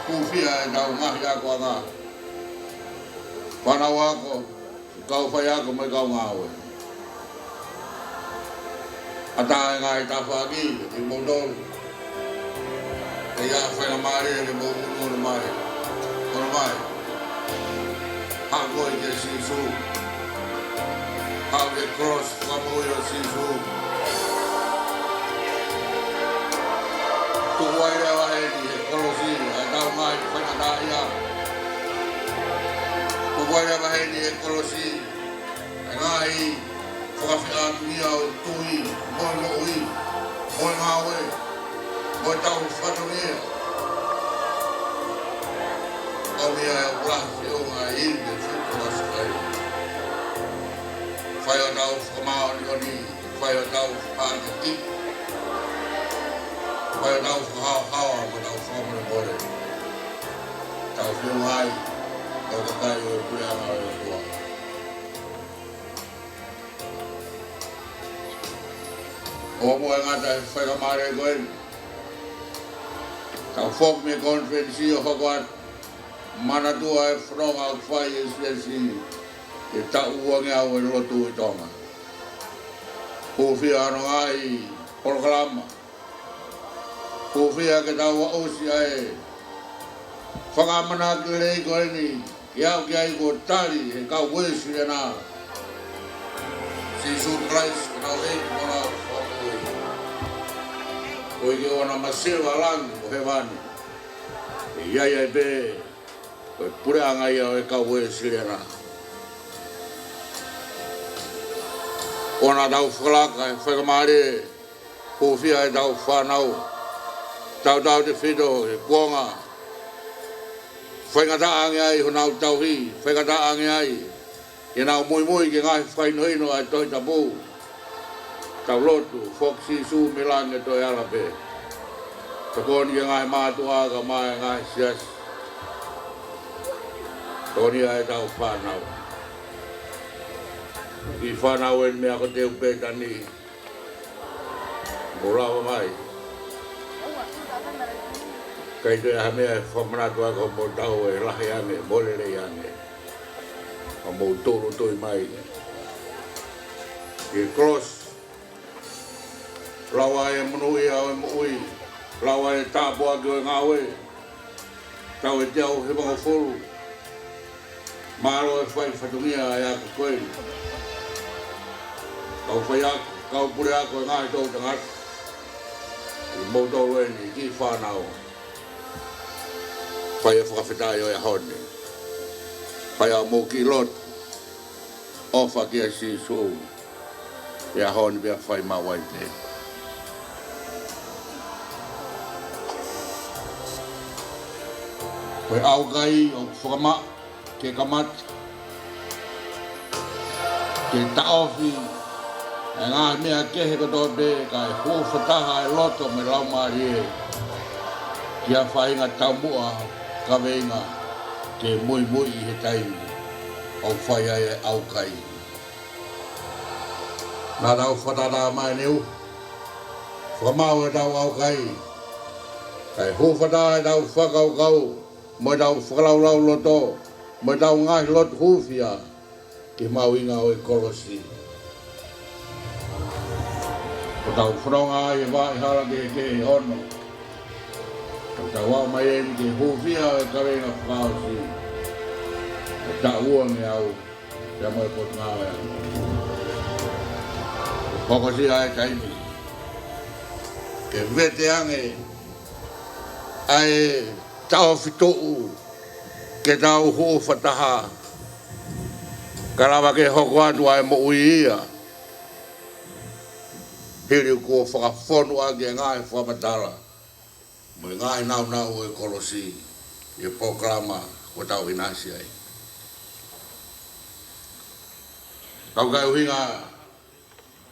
Speaker 9: kowhia e tau ngahi a kua ngā. Whanau ako, kau whai ako mai kau ngāwe. Ata e ngai tawhaki, i mondolu. ia whainga maare le mo unu mai. Ono mai. Hako i ke sisu. Hau ke cross whamui o sisu. Tuwai rewa heni he kolosi. Ai tau mai whainga da ia. Tuwai rewa heni he kolosi. Ai ngai whakawhia tuia o tui. Moi mo ui. Moi ngawe. Moi tau whatungia. Oni ai wlahi o ngā inde whukuras kai. Whai o tau whakamao ni oni. Whai o tau whakaki. Whai o tau whakahau mo tau whakamone more. Tau whiu ai. Tau kakai o e kureanga o e kua. O mo e ngata e whakamare e koe. Tau whok me konferensi o whakuat. Mana tua e whanonga au whai e siasi e tau uange au e lotu i tonga. Pōwhia ano ngai Polokalama. Pōwhia ke tau wa osi ai whangamana ki rei koe ni ki au ki ai ko tari e kau wesi e nā. Si sur place ke tau rei ki mona whakui. Koe ki ona masewa langi ko he wani. E iai ai pe koe pure anga ia o e kau wesi e nā. Ona tau whakalaka e whakamare Pōwhia e tau whanau. Tau te whido e kuonga. Whaingata ange ai ho nau tau hi. Whaingata ange ai. E nau mui ke ngai whainohino ai toi tapu. Tau lotu. Foxi su milange toi alape. Takoni ke ngai mātua ka mai ngai sias. Toni ai tau whanau. I whanau en mea ko te upe tani. Morawa mai. Kai te ha mea whamanatua ko mo tau e lahi ane, morere ane. O mo tōru toi mai. I cross. Lawa e munui au e mui. Lawa e tāpua ki o e ngāwe. Tau e te au he mga wholu. Māro e whai whatungia e aku koe. Kau whai aku, kau pure aku e ngāi tau tangata. I mou tau e ni ki whanau. Whai e whakawhitai o e hone. Whai au mou ki lot. Ofa ki a si sou. E a hone bea whai mawai te. Whai au kai o whakama ke kamat. Ke taofi. E ngā mea kehe koto te kai hōwhataha e loto me laumari e. Kia whainga taumua ka veinga ke mui he taimi. Au whai ai e au kai. Nā tau whatata mai neu. Whamau e tau au kai. Kai hōwhataha e tau whakaukau. Mo tau whakalaulau loto. Mo tau ngahi loto hūwhia. Ke mau inga o e kolosi. Ko tau whanonga e wā i hala ke e ono. Ko tau wau mai e mi ke hūwhia e kawenga whakaosi. Ko tau ua me au. Pea mo e pot ngā e au. Ko kokosi ai taimi. Ke vete ange. Ai tau whitou. Ke tau hō whataha. Karawa ke hoko atu ai mo ui ia. Hiri ko whakawhonu agi e ngai whamatara. Mo i ngai nau e kolosi. I pōkrama ko tau inasi ai. Tau kai uhinga.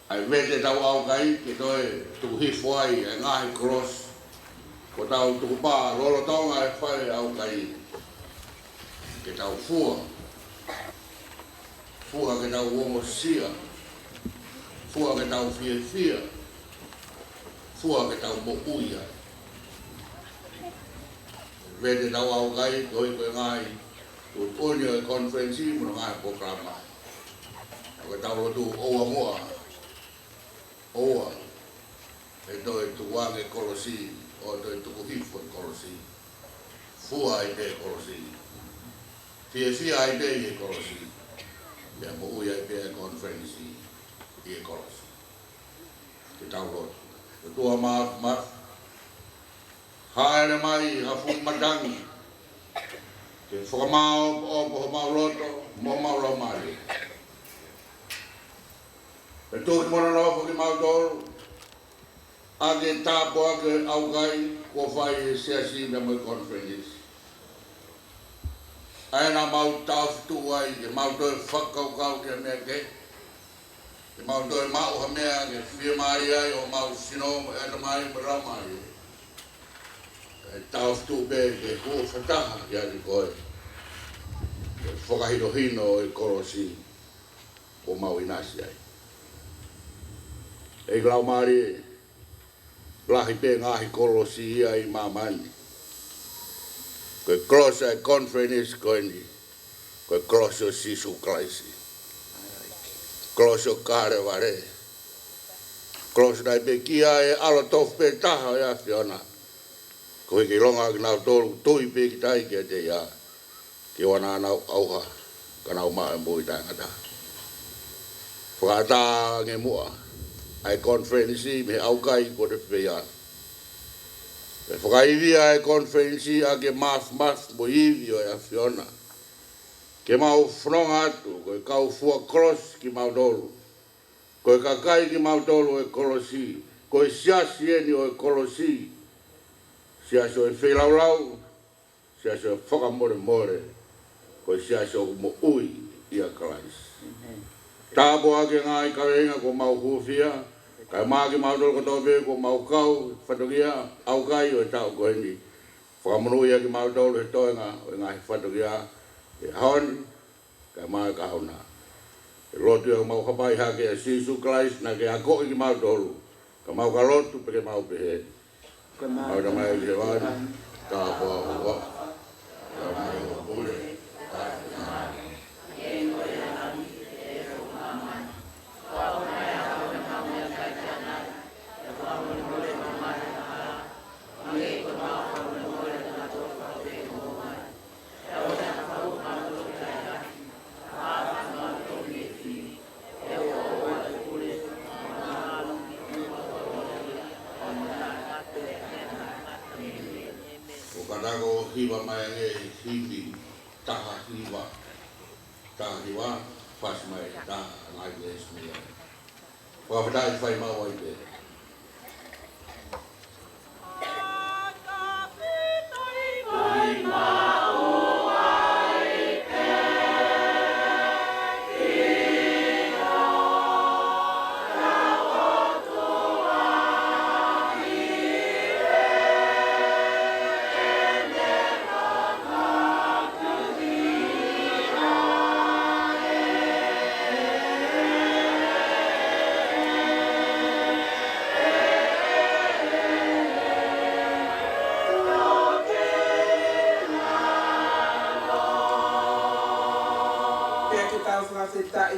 Speaker 9: Ai vete tau au kai. Ke toi tuku hifo ai e ngai kolos. Ko tau tuku pā lolo taunga e whai au kai. Ke tau fua. Fua ke tau uongo sia. Fua ke tau fia. Fua ke tau mo uia. Vete tau au kai, toi koe ngai. Tu punio e konferensi, muna ngai pōkrama. Ke tau lotu oa moa. Oa. E toi tu wange kolosi. o toi tuku hifo i kolosi. Fua i te kolosi. Fia i te i kolosi. Ia mo uia i pia conference i kolosi. Te taulotu. Te tua maaf. Haere mai hafu matangi. Te whakamao o mauloto, mo maulo mai. E tōki mona noa whaki mautoro. Ake tāpo ake aukai ko whai e seasi na mai conference. Aina mau tāwhitu ai, e mau toi whakaukau ke mea ke. E mau toi mau ha mea ke whia mai ai o mau sino e ana mai mara mai. E tāwhitu be ke kua whataha ki ake koe. E whakahino hino e korosi o mau inasi ai. E glau maari lahi pe ngahi korosi ia i mamani. Koe cross a conference koe ni. Koe cross o sisu klaisi. Cross o kare ware. Cross dai pe kia e alo tof pe taha e afi ona. Koe ki longa ki nau tolu tui pe ki tai kia te ia. Ki wana nau auha. Ka nau maa e mui tai ngata. Whakata nge mua. Ai conference me aukai ko te pia. E whakaivia e conference a ke maf mo ivio e a Fiona. Ke mau whanonga atu, koe kau fua cross ki mau dolu. Koe kakai ki mau dolu e kolosi. Koe siasi eni o e kolosi. Siasi o e whelaulau. Siasi o e whakamore. Koe siasi o mo ui i a Christ. Tāpo ake ngai kawenga ko mau hufia. Kai maki mau dolo kotope ko mau kau, whatokia, au kai o e tau ko hendi. Whakamunu ia ki mau dolo he toenga o e ngahi whatokia, e haoni, kai mai ka hauna. E lotu ia mau kapai hake a Sisu Christ na ke ako i ki mau dolo. Ka mau ka lotu pe ke mau pehe. Mau da mai ki he wani, tāpo a hua. Ka mai o pule. Hiwa mai e hiwi, taha hiwa, pas mai taha ngai les mea. Whakawhitai whai mau ai te.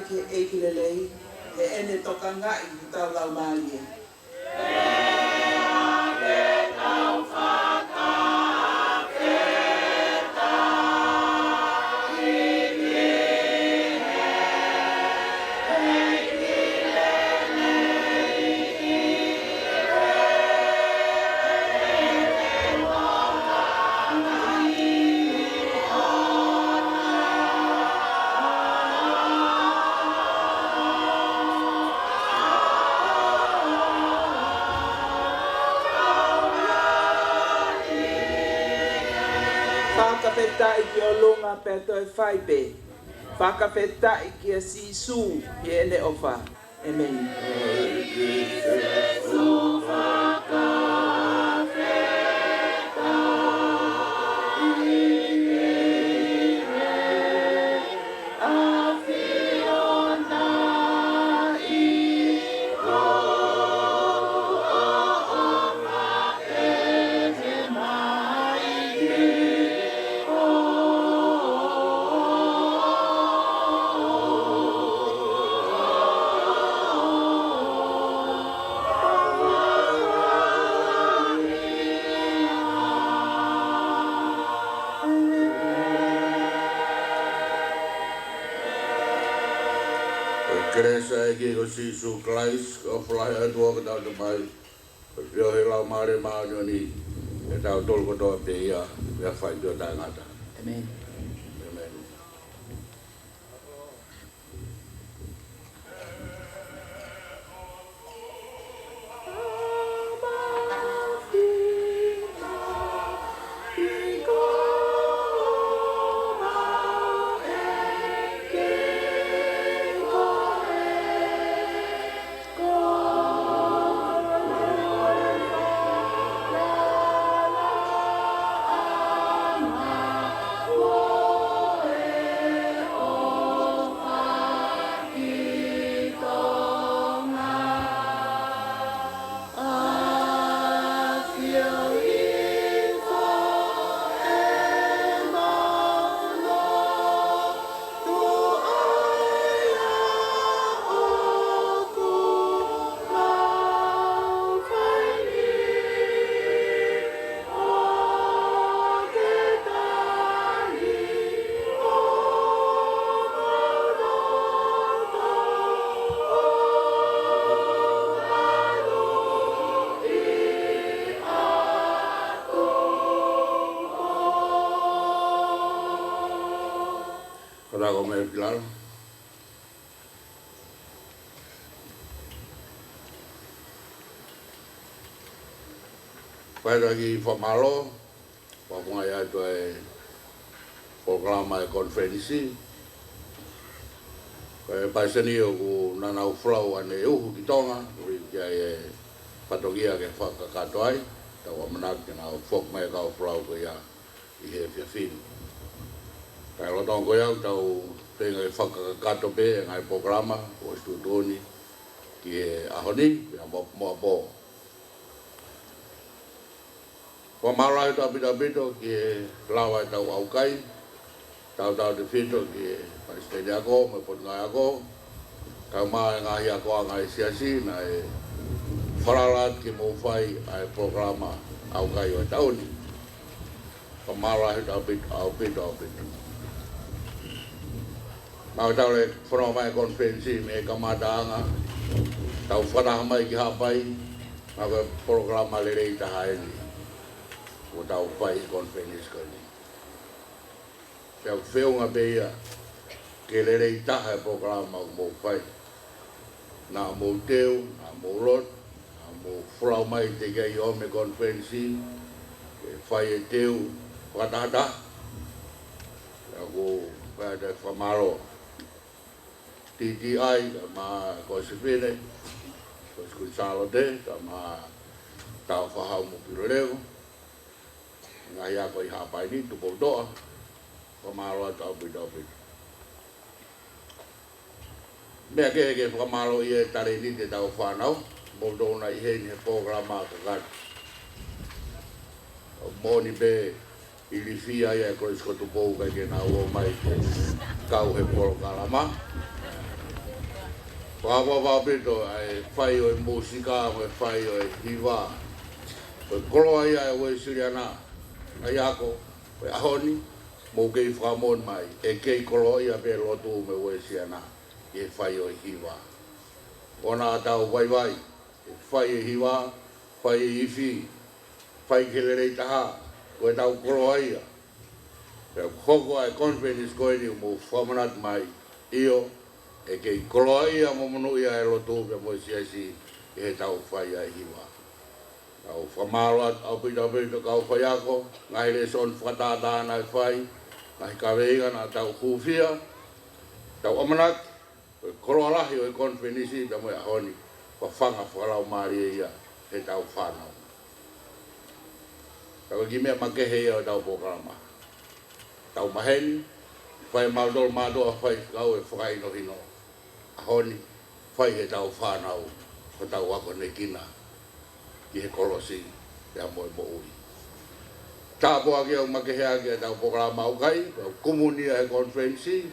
Speaker 10: Ke ekilelei, e ene toka ngai tau lau malie. Whakawhetai ki o lunga pe toi whaipe. Whakawhetai ki a Sisu ki ene ofa. Amen.
Speaker 2: Oh
Speaker 9: e ki ko si su klais ko fly atua ko tau te mai. Ko pio he lau mare maanyo ni e tau tolu ko toa pe ia ia whai tio tai ngata.
Speaker 10: Amen.
Speaker 9: Amen. Rago me claro. Pai aquí famalo, vamos allá to e programa de conferência. Pai senio ku nana uflau ane uhu kitonga, que é patogia que faca katoai, tau manak na fok mai ka uflau ko ya I he fin. Kai lo tong ko ya tau tenga whakakato pe ngai programa o studoni ki e ahoni ya mo bo. Ko mara ta bito ki e lawa tau au kai tau de fito ki e palestina ko me pon ngai ko ka ma ngai ko ngai siasi na e faralat ki mo fai ai programa au kai o tauni. Ko mara ta bito Mau tau le whanau mai konferensi me kamadanga tau whanau mai ki hapai mau programa le rei taha ni o tau whai konferensi kani. Tau whiunga beia ke le rei taha programa o mou whai. Nā mou teo, nā mou lot, nā mou whanau mai te kei o me konferensi ke whai e teo whatata. Ko whai te whamaro TTI ma ko sipene ko skutalo de ma tau fahau mo piroleo nga ya ko ha pai ni tu bodo ko malo tau bido me ke ko malo ye tare ni te tau fanau bodo na he ni programa ka moni be ilifia ya ko skotu po ka ke na o mai kau he programa Papa pito ai fai o musika o fai o hiva. O kolo ai o siriana. Ai ako o ahoni mo ke famon mai e ke kolo ia pe lotu me o siriana. E fai o hiva. Ona ta o vai e fai hiva, fai ifi, fai ke le taha o ta o kolo ai. Pe koko ai conference ko ni mo famonat mai io e ke koloai a momonu ia e lotu pe mo siasi e tau whai a hiwa. Tau whamaro au pita pita kau whai ako, ngai le son whatata na whai, ngai kaweiga na tau hufia, tau amanak, koloalahi o e konfenisi pe mo ia honi, whanga whalau maari ia e tau whanau. Tau gimea makehe ia o tau programa. Tau maheni, whai maudol madoa whai kau e whai no hino. Honi whai he tau whanau ko tau wako ne kina ki he kolosi te amoe mo ui. Tāpua ki au makehea ki tau programa au kai, au kumunia he konferensi,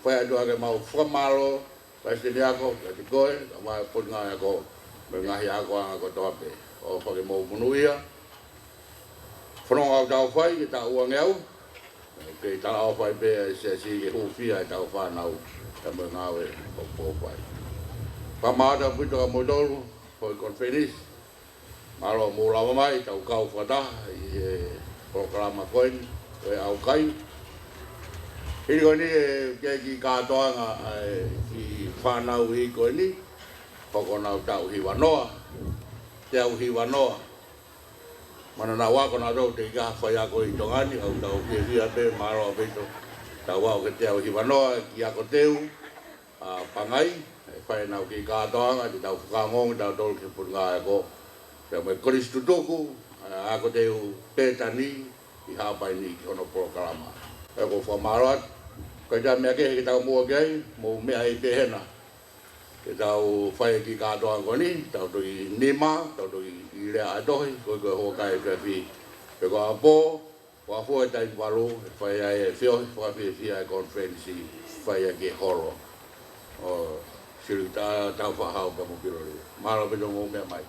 Speaker 9: whai atu ake mau whamalo, whai stene ako, kati koe, ka mai potinga ako, me ngahi ako anga ko toape, o whake mau munuia. Whanonga au tau whai ki tau uange au, kei tala au whai pēa e se si ke hufia e tau whanau, ta me ngawe o pōpai. Pamada pito ka modolo, hoi konferis. Malo mula mamai, tau kau whata, i programa koin, e au kai. Hiri koni e ki kātoanga i whanau i koe ni, hoko nau tau hiwa noa, te au hiwa noa. Mana nā wako nā rau te ika whai ako i tongani, au tau whia pe, maro a peto, tau wau ke te au hiwa noa, ki ako teu, pangai, whai nau ki kātoanga, te tau whakangong, tau tolu ke punga e ko, te me koristu toku, ako teu pētani, i hāpai ni ki hono proklama. E ko whamaroat, koe tā mea kehe ki tau mua kei, mō mea i pehena. Ke tau whae ki kātoa ko ni, tau tu i nima, tau tu i rea atohi, koe koe hokai e whi. Pe ko a pō, ko a fua e tai walo, e whae ai e whio, whae pia whia e konferensi, whae ki horo. Siru tau whahau ka mupirori. Maro pito mō mea mai.